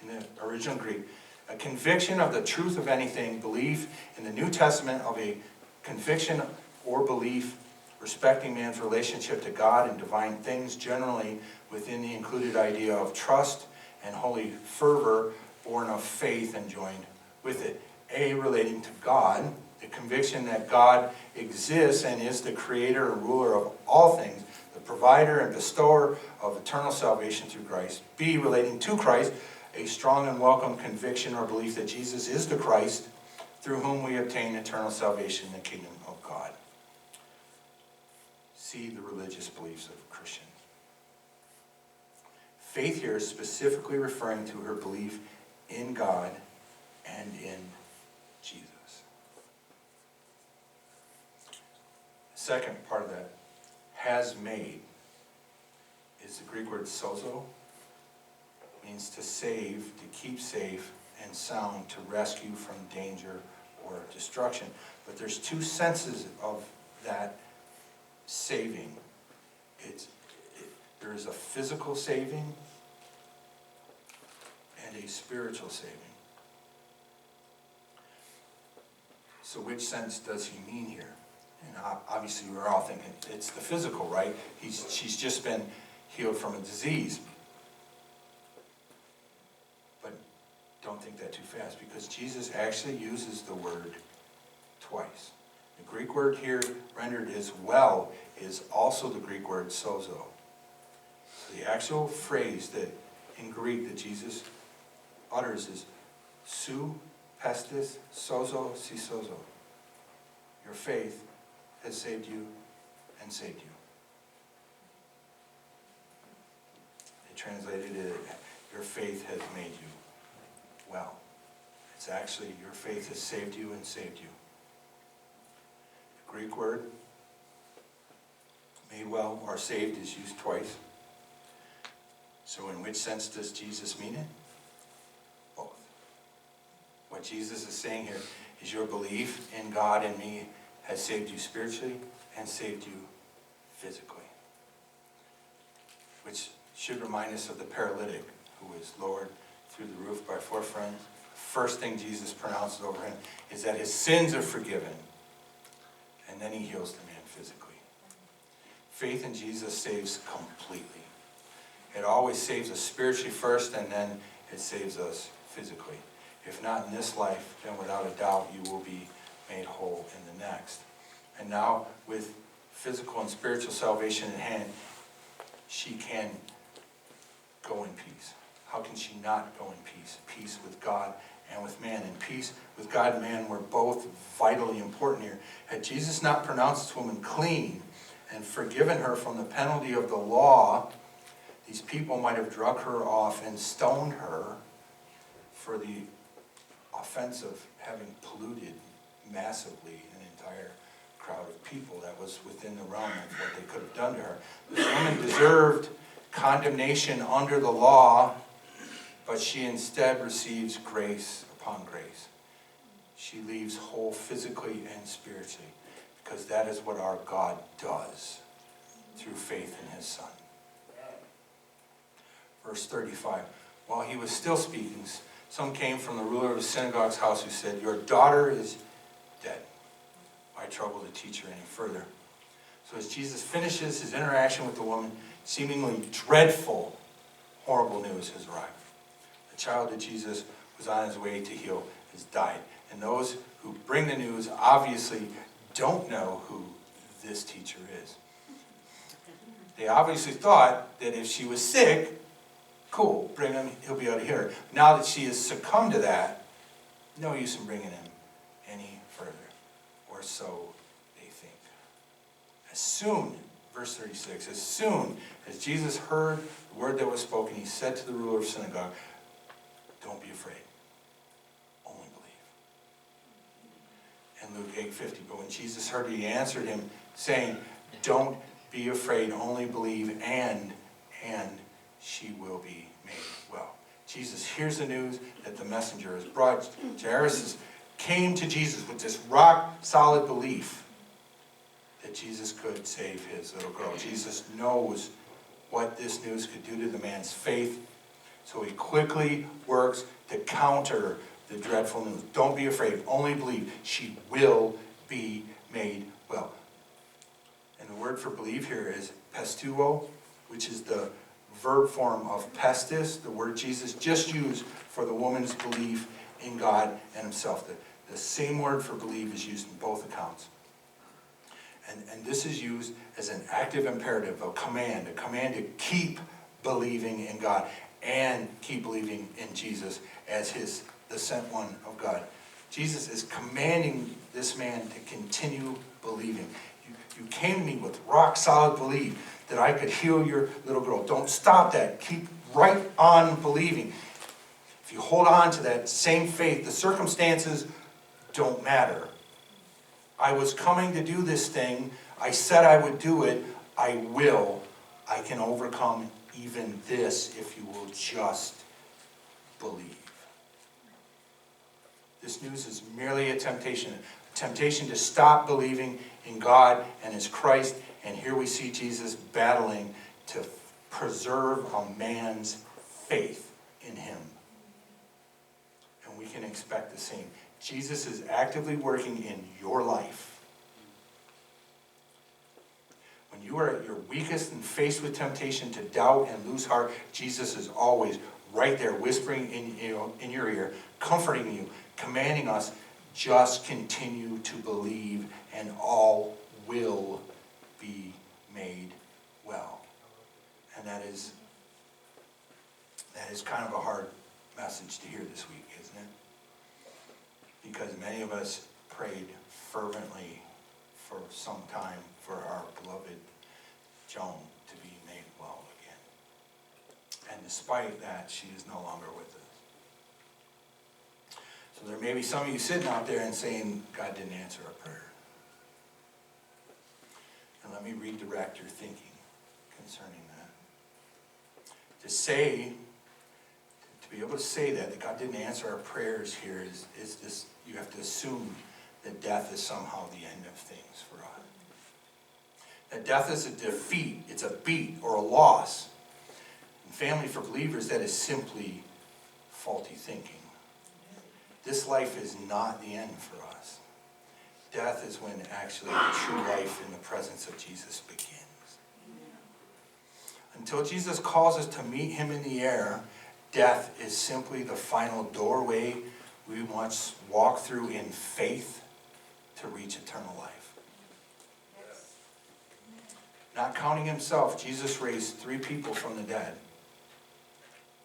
in the original Greek. A conviction of the truth of anything, belief in the New Testament of a conviction or belief respecting man's relationship to God and divine things, generally within the included idea of trust and holy fervor born of faith and joined with it. A, relating to God, the conviction that God exists and is the creator and ruler of all things, the provider and bestower of eternal salvation through Christ. B, relating to Christ, a strong and welcome conviction or belief that Jesus is the Christ, through whom we obtain eternal salvation in the kingdom of God. See the religious beliefs of Christians. Faith here is specifically referring to her belief in God and in Jesus. The second part of that, has made, is the Greek word sozo. It means to save, to keep safe and sound, to rescue from danger or destruction. But there's two senses of that saving. There is a physical saving and a spiritual saving. So which sense does he mean here? And obviously we're all thinking it's the physical, right? She's just been healed from a disease. But don't think that too fast, because Jesus actually uses the word twice. The Greek word here rendered as well is also the Greek word sozo. So the actual phrase that in Greek that Jesus utters is su pestis sozo si sozo. Your faith has saved you and saved you. They translated it, your faith has made you well. It's actually, your faith has saved you and saved you. The Greek word, made well or saved, is used twice. So in which sense does Jesus mean it? Both. What Jesus is saying here is your belief in God and me has saved you spiritually and saved you physically. Which should remind us of the paralytic who was lowered through the roof by 4 friends. First thing Jesus pronounces over him is that his sins are forgiven. And then he heals the man physically. Faith in Jesus saves completely. It always saves us spiritually first, and then it saves us physically. If not in this life, then without a doubt you will be made whole in the next. And now, with physical and spiritual salvation in hand, she can go in peace. How can she not go in peace? Peace with God and with man. And peace with God and man were both vitally important here. Had Jesus not pronounced this woman clean and forgiven her from the penalty of the law, these people might have drug her off and stoned her for the offense of having polluted massively an entire crowd of people that was within the realm of what they could have done to her. This woman deserved condemnation under the law, but she instead receives grace upon grace. She leaves whole physically and spiritually, because that is what our God does through faith in his Son. Verse 35, while he was still speaking, some came from the ruler of the synagogue's house who said, your daughter is dead. Why why trouble the teacher any further? So as Jesus finishes his interaction with the woman, seemingly dreadful, horrible news has arrived. The child that Jesus was on his way to heal has died. And those who bring the news obviously don't know who this teacher is. They obviously thought that if she was sick, cool, bring him, he'll be able to hear her. Now that she has succumbed to that, no use in bringing him any further. Or so they think. As soon, verse 36, as soon as Jesus heard the word that was spoken, he said to the ruler of the synagogue, don't be afraid, only believe. And Luke 8:50, but when Jesus heard it, he answered him, saying, don't be afraid, only believe, and she will be made well. Jesus hears the news that the messenger has brought. Jairus came to Jesus with this rock-solid belief that Jesus could save his little girl. Jesus knows what this news could do to the man's faith, so he quickly works to counter the dreadful news. Don't be afraid, only believe. She will be made well. And the word for believe here is pistuo, which is the verb form of pestis, the word Jesus just used for the woman's belief in God and himself. The same word for believe is used in both accounts. And this is used as an active imperative, a command to keep believing in God and keep believing in Jesus as the sent one of God. Jesus is commanding this man to continue believing. You came to me with rock-solid belief that I could heal your little girl. Don't stop that. Keep right on believing. If you hold on to that same faith, the circumstances don't matter. I was coming to do this thing. I said I would do it. I will. I can overcome even this if you will just believe. This news is merely a temptation to stop believing in God and his Christ. And here we see Jesus battling to preserve a man's faith in him. And we can expect the same. Jesus is actively working in your life. When you are at your weakest and faced with temptation to doubt and lose heart, Jesus is always right there, whispering in your ear, comforting you, commanding us, just continue to believe and all will be made well. And that is kind of a hard message to hear this week, isn't it? Because many of us prayed fervently for some time for our beloved Joan to be made well again. And despite that, she is no longer with us. So there may be some of you sitting out there and saying, God didn't answer our prayer. And let me redirect your thinking concerning that. To be able to say that God didn't answer our prayers here is this, you have to assume that death is somehow the end of things for us. That death is a defeat, it's a beat or a loss. And family, for believers, that is simply faulty thinking. This life is not the end for us. Death is when actually true life in the presence of Jesus begins. Until Jesus calls us to meet him in the air, death is simply the final doorway we must walk through in faith to reach eternal life. Not counting himself, Jesus raised 3 people from the dead.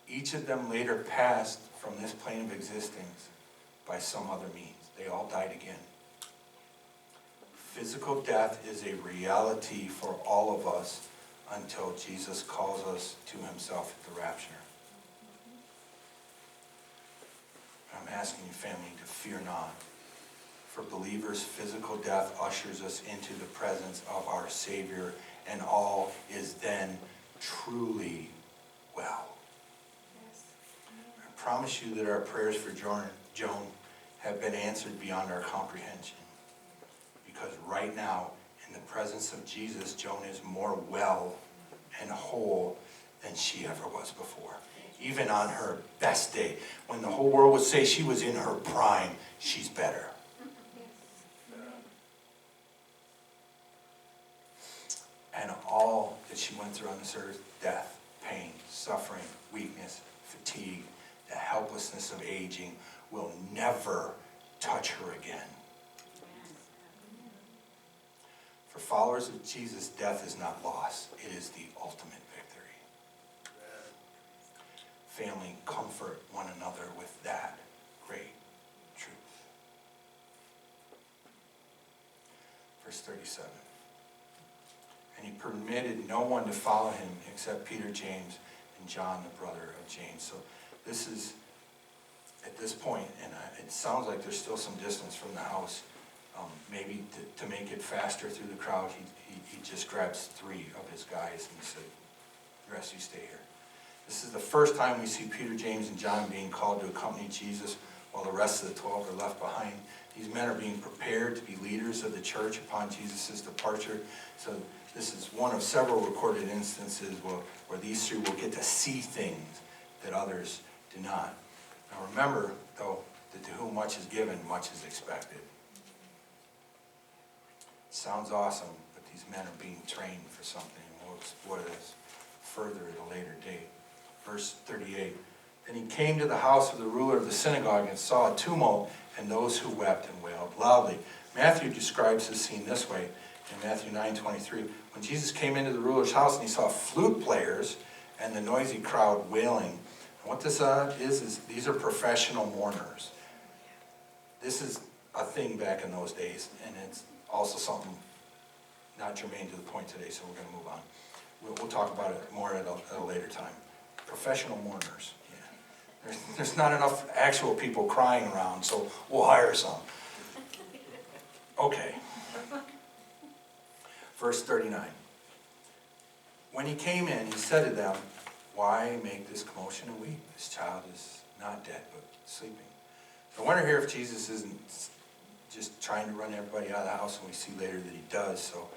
Each of them later passed from this plane of existence by some other means. They all died again. Physical death is a reality for all of us until Jesus calls us to himself at the rapture. I'm asking you, family, to fear not. For believers, physical death ushers us into the presence of our Savior, and all is then truly well. I promise you that our prayers for Joan have been answered beyond our comprehension. Because right now, in the presence of Jesus, Joan is more well and whole than she ever was before. Even on her best day, when the whole world would say she was in her prime, she's better. helplessness of aging will never touch her again. For followers of Jesus, death is not loss. It is the ultimate victory. Family, comfort one another with that great truth. Verse 37. And he permitted no one to follow him except Peter, James, and John, the brother of James. So this is, at this point, and it sounds like there's still some distance from the house. Maybe to make it faster through the crowd, he just grabs 3 of his guys and said, the rest of you stay here. This is the first time we see Peter, James, and John being called to accompany Jesus while the rest of the 12 are left behind. These men are being prepared to be leaders of the church upon Jesus' departure. So this is one of several recorded instances where these 3 will get to see things that others do not. Now remember, though, that to whom much is given, much is expected. Sounds awesome, but these men are being trained for something. We'll explore this further at a later date. Verse 38, then he came to the house of the ruler of the synagogue and saw a tumult and those who wept and wailed loudly. Matthew describes this scene this way in Matthew 9:23. When Jesus came into the ruler's house and he saw flute players and the noisy crowd wailing. And what this is these are professional mourners. This is a thing back in those days, and it's also something not germane to the point today, so we're going to move on. We'll talk about it more at a later time. Professional mourners. Yeah. There's not enough actual people crying around, so we'll hire some. Okay. Verse 39. When he came in, he said to them, why make this commotion and weep? This child is not dead, but sleeping. I wonder here if Jesus isn't just trying to run everybody out of the house, and we see later that he does. So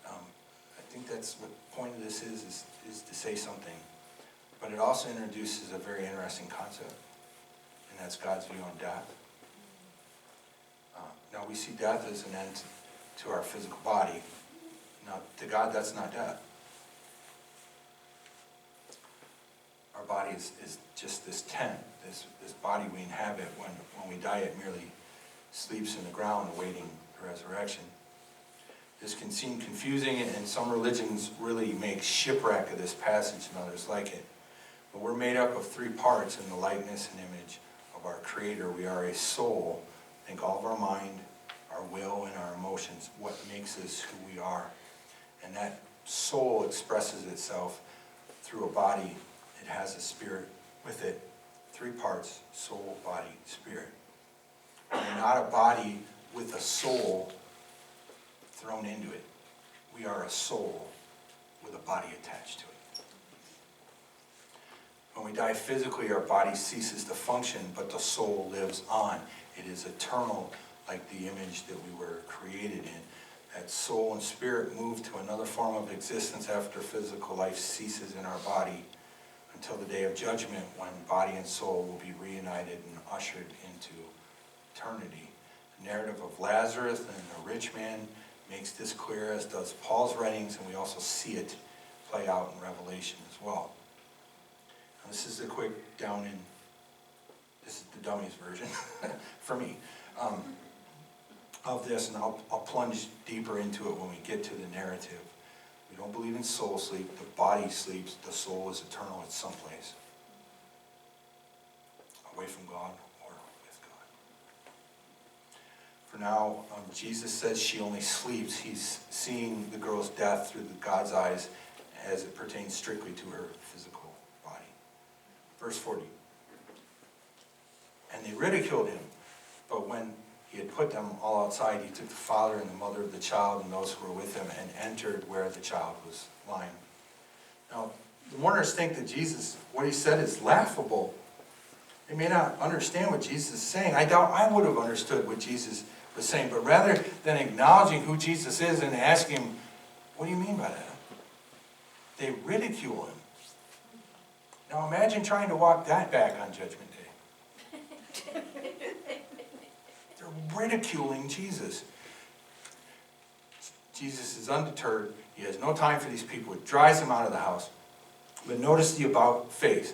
I think that's what the point of this is to say something. But it also introduces a very interesting concept, and that's God's view on death. Now we see death as an end to our physical body. Now to God, that's not death. Our body is just this tent, this body we inhabit. When we die, it merely sleeps in the ground awaiting the resurrection. This can seem confusing, and some religions really make shipwreck of this passage and others like it. But we're made up of 3 parts in the likeness and image of our Creator. We are a soul. Think all of our mind, our will, and our emotions, what makes us who we are. And that soul expresses itself through a body. It has a spirit with it. 3 parts, soul, body, spirit. We're not a body with a soul thrown into it. We are a soul with a body attached to it. When we die physically, our body ceases to function, but the soul lives on. It is eternal, like the image that we were created in. That soul and spirit move to another form of existence after physical life ceases in our body, until the day of judgment, when body and soul will be reunited and ushered into eternity. The narrative of Lazarus and the rich man makes this clear, as does Paul's writings, and we also see it play out in Revelation as well. Now, this is the quick this is the dummies version for me of this, and I'll plunge deeper into it when we get to the narrative. We don't believe in soul sleep. The body sleeps. The soul is eternal at some place, away from God or with God. For now, Jesus says she only sleeps. He's seeing the girl's death through God's eyes as it pertains strictly to her physical body. Verse 40. And they ridiculed him, but when he had put them all outside, he took the father and the mother of the child and those who were with him and entered where the child was lying. Now, the mourners think that Jesus, what he said is laughable. They may not understand what Jesus is saying. I doubt I would have understood what Jesus was saying, but rather than acknowledging who Jesus is and asking him, what do you mean by that? They ridicule him. Now imagine trying to walk that back on Judgment Day. They're ridiculing Jesus. Jesus is undeterred. He has no time for these people. It drives them out of the house. But notice the about face.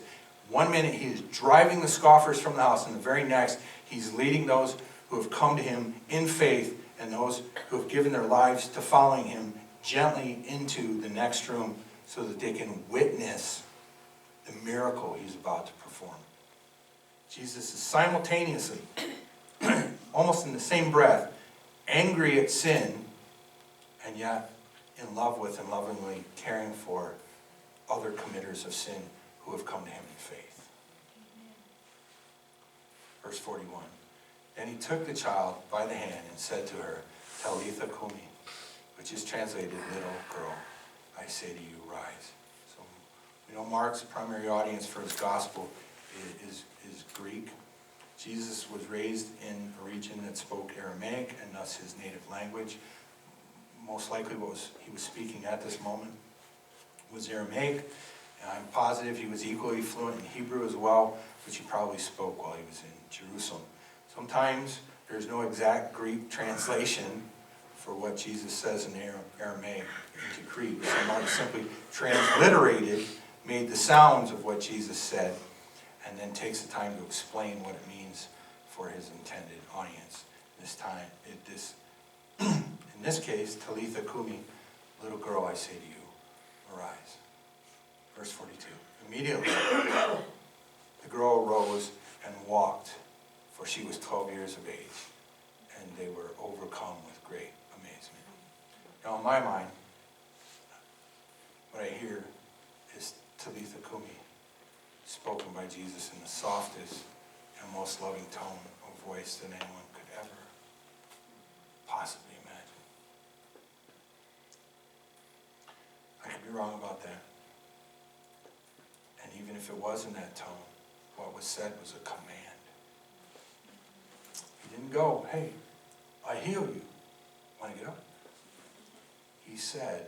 One minute he is driving the scoffers from the house, and the very next he's leading those who have come to him in faith and those who have given their lives to following him gently into the next room so that they can witness the miracle he's about to perform. Jesus is simultaneously, almost in the same breath, angry at sin, and yet in love with and lovingly caring for other committers of sin who have come to him in faith. Verse 41. Then he took the child by the hand and said to her, Talitha Kumi, which is translated, little girl, I say to you, rise. So we know Mark's primary audience for his gospel is Greek. Jesus was raised in a region that spoke Aramaic, and thus his native language. Most likely what he was speaking at this moment was Aramaic. And I'm positive he was equally fluent in Hebrew as well, which he probably spoke while he was in Jerusalem. Sometimes there's no exact Greek translation for what Jesus says in Aramaic into Greek. So Mark simply transliterated, made the sounds of what Jesus said, and then takes the time to explain what it means for his intended audience. In this case, Talitha Kumi, little girl, I say to you, arise. Verse 42. Immediately, the girl arose and walked, for she was 12 years of age, and they were overcome with great amazement. Now, in my mind, what I hear is Talitha Kumi, spoken by Jesus in the softest and most loving tone of voice that anyone could ever possibly imagine. I could be wrong about that. And even if it was in that tone, what was said was a command. He didn't go, hey, I heal you. Want to get up? He said,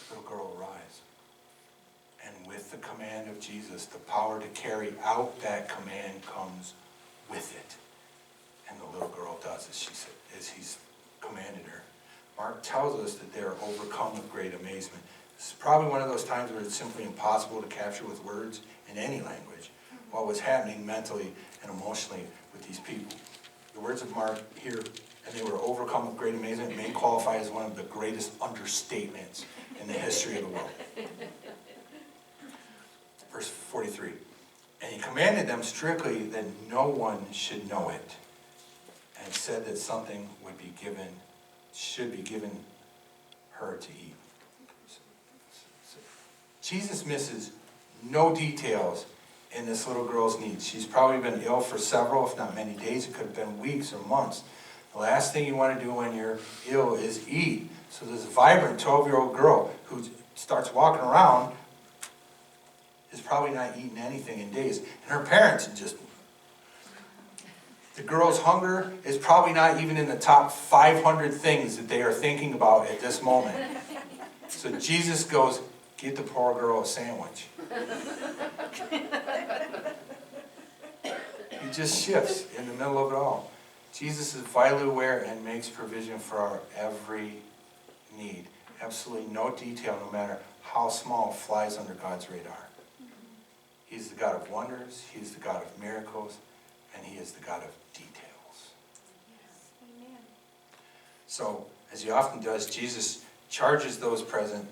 little girl, arise. And with the command of Jesus, the power to carry out that command comes with it. And the little girl does as he's commanded her. Mark tells us that they are overcome with great amazement. This is probably one of those times where it's simply impossible to capture with words in any language what was happening mentally and emotionally with these people. The words of Mark here, and they were overcome with great amazement, may qualify as one of the greatest understatements in the history of the world. Verse 43. And he commanded them strictly that no one should know it, and said that something should be given her to eat. Jesus misses no details in this little girl's needs. She's probably been ill for several, if not many days. It could have been weeks or months. The last thing you want to do when you're ill is eat. So this vibrant 12-year-old girl who starts walking around is probably not eating anything in days. And her parents the girl's hunger is probably not even in the top 500 things that they are thinking about at this moment. So Jesus goes, get the poor girl a sandwich. He just shifts in the middle of it all. Jesus is vitally aware and makes provision for our every need. Absolutely no detail, no matter how small, flies under God's radar. He's the God of wonders, He's the God of miracles, and He is the God of details. Yes. Amen. So, as He often does, Jesus charges those present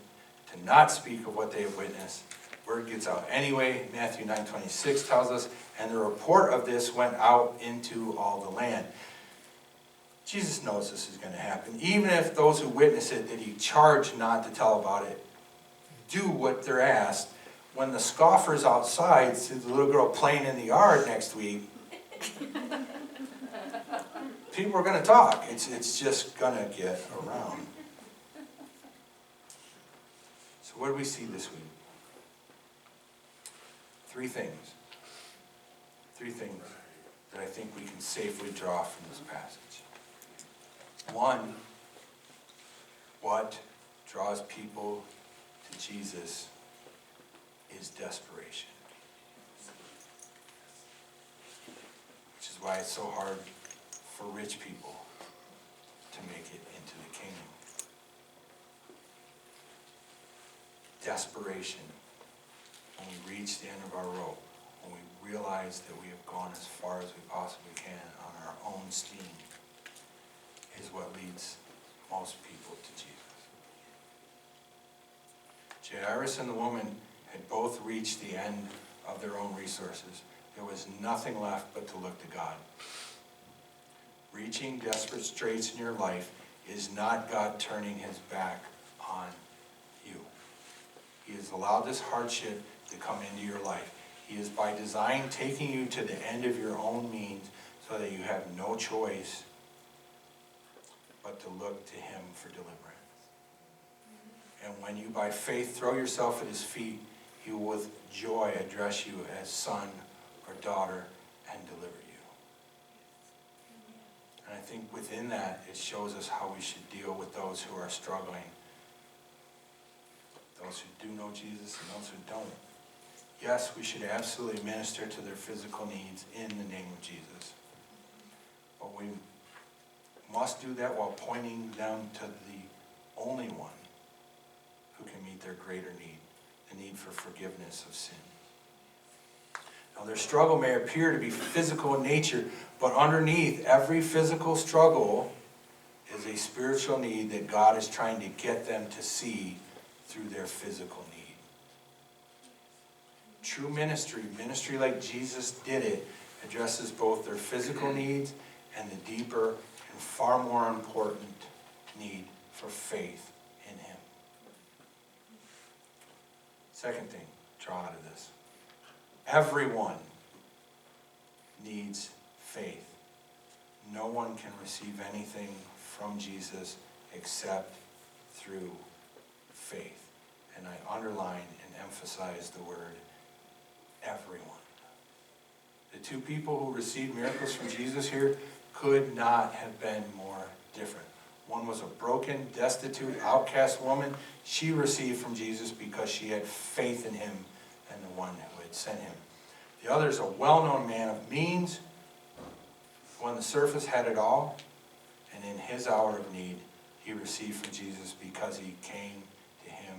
to not speak of what they have witnessed. Word gets out anyway. Matthew 9:26 tells us, and the report of this went out into all the land. Jesus knows this is going to happen. Even if those who witness it that He charged not to tell about it do what they're asked, when the scoffers outside see the little girl playing in the yard next week, people are going to talk. It's just going to get around. So what do we see this week? Three things that I think we can safely draw from this passage. One, what draws people to Jesus is desperation. Which is why it's so hard for rich people to make it into the kingdom. Desperation when we reach the end of our rope, when we realize that we have gone as far as we possibly can on our own steam, is what leads most people to Jesus. Jairus and the woman had both reached the end of their own resources. There was nothing left but to look to God. Reaching desperate straits in your life is not God turning his back on you. He has allowed this hardship to come into your life. He is by design taking you to the end of your own means so that you have no choice but to look to him for deliverance. And when you by faith throw yourself at his feet, he will with joy address you as son or daughter and deliver you. And I think within that, it shows us how we should deal with those who are struggling. Those who do know Jesus and those who don't. Yes, we should absolutely minister to their physical needs in the name of Jesus. But we must do that while pointing them to the only one who can meet their greater need, the need for forgiveness of sin. Now, their struggle may appear to be physical in nature, but underneath every physical struggle is a spiritual need that God is trying to get them to see through their physical need. True ministry like Jesus did it, addresses both their physical needs and the deeper and far more important need for faith in him. Second thing, draw out of this. Everyone needs faith. No one can receive anything from Jesus except through faith. And I underline and emphasize the word everyone. The two people who received miracles from Jesus here could not have been more different. One was a broken, destitute, outcast woman. She received from Jesus because she had faith in him and the one who had sent him. The other is a well-known man of means, who on the surface had it all, and in his hour of need, he received from Jesus because he came to him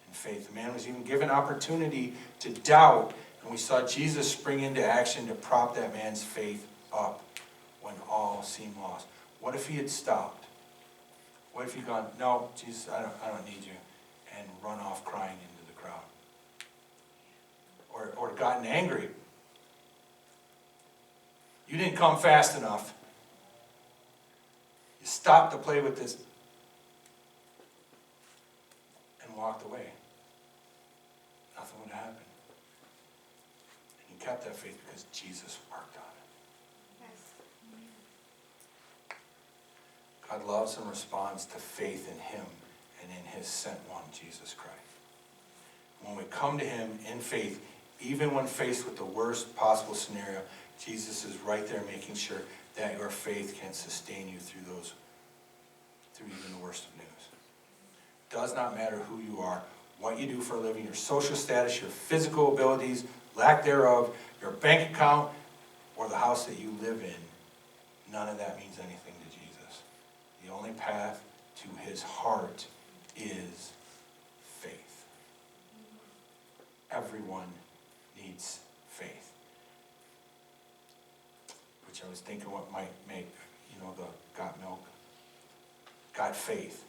in faith. The man was even given opportunity to doubt, and we saw Jesus spring into action to prop that man's faith up when all seemed lost. What if he had stopped? What if he'd gone, no, Jesus, I don't need you, and run off crying into the crowd? Or gotten angry. You didn't come fast enough. You stopped to play with this and walked away. Nothing would happen. And you kept that faith because Jesus worked on it. Yes. God loves and responds to faith in him and in his sent one, Jesus Christ. When we come to him in faith, even when faced with the worst possible scenario, Jesus is right there making sure that your faith can sustain you through even the worst of news. It does not matter who you are, what you do for a living, your social status, your physical abilities, lack thereof, your bank account, or the house that you live in. None of that means anything to Jesus. The only path to his heart is faith. Everyone needs faith. Which I was thinking what might make, the got milk. Got faith.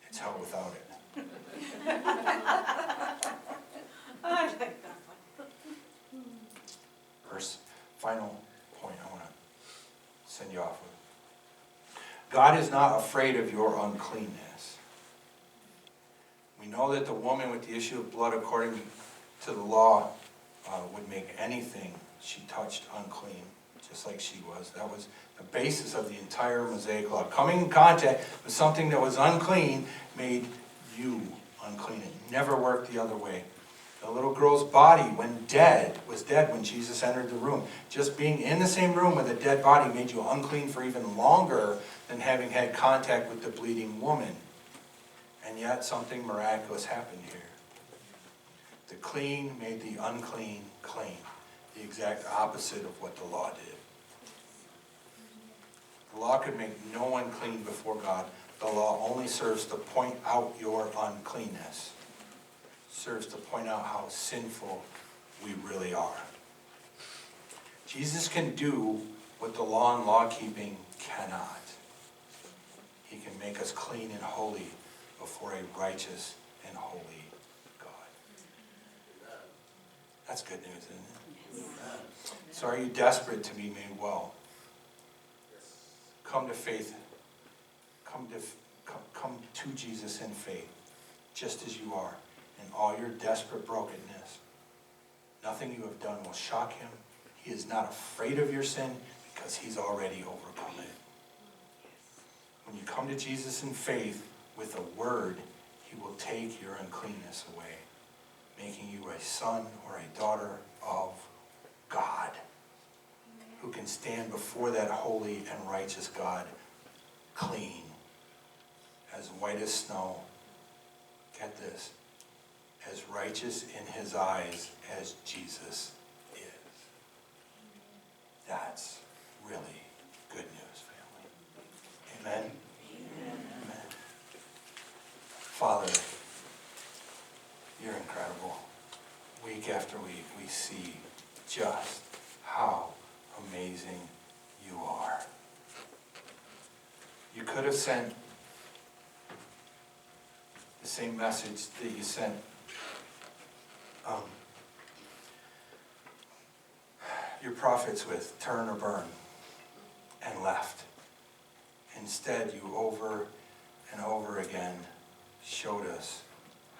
It's hell without it. Final point I want to send you off with. God is not afraid of your uncleanness. We know that the woman with the issue of blood, according to the law, would make anything she touched unclean, just like she was. That was the basis of the entire Mosaic law. Coming in contact with something that was unclean made you unclean. It never worked the other way. The little girl's body, was dead when Jesus entered the room. Just being in the same room with a dead body made you unclean for even longer than having had contact with the bleeding woman. And yet something miraculous happened here. The clean made the unclean clean. The exact opposite of what the law did. The law could make no one clean before God. The law only serves to point out your uncleanness. Serves to point out how sinful we really are. Jesus can do what the law and law-keeping cannot. He can make us clean and holy before a righteous and holy God. That's good news, isn't it? So are you desperate to be made well? Come to faith. Come to Jesus in faith, just as you are, in all your desperate brokenness. Nothing you have done will shock him. He is not afraid of your sin because he's already overcome it. When you come to Jesus in faith with a word, he will take your uncleanness away, making you a son or a daughter of God, who can stand before that holy and righteous God clean, as white as snow. Get this, as righteous in his eyes as Jesus is. That's really good news, family. Amen? Amen. Father, you're incredible. Week after week, we see just how amazing you are. You could have sent the same message that you sent your prophets with, turn or burn, and left. Instead, you over and over again showed us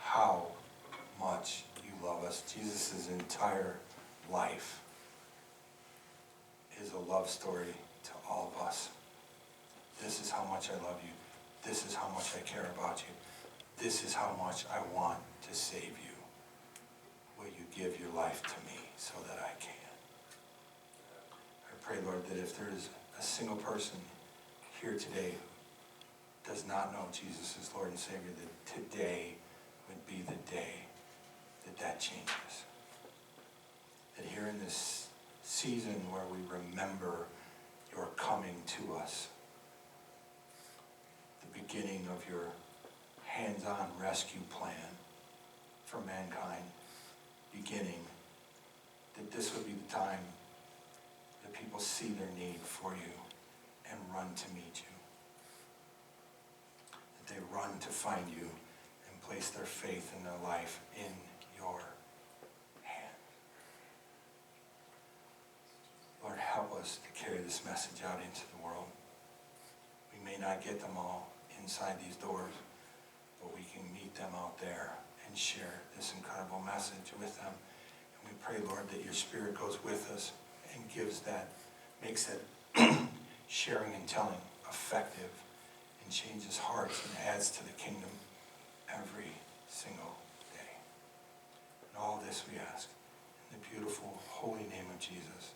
how much you love us. Jesus' entire life is a love story to all of us. This is how much I love you. This is how much I care about you. This is how much I want to save you. Will you give your life to me so that I can? I pray, Lord, that if there is a single person here today who does not know Jesus as Lord and Savior, that today would be the day that changes. That here in this season where we remember your coming to us, the beginning of your hands-on rescue plan for mankind, beginning, that this would be the time that people see their need for you and run to meet you. That they run to find you and place their faith and their life in your hand. Lord, help us to carry this message out into the world. We may not get them all inside these doors, but we can meet them out there and share this incredible message with them. And we pray, Lord, that your Spirit goes with us and makes that sharing and telling effective and changes hearts and adds to the kingdom every single day. And all this we ask in the beautiful, holy name of Jesus.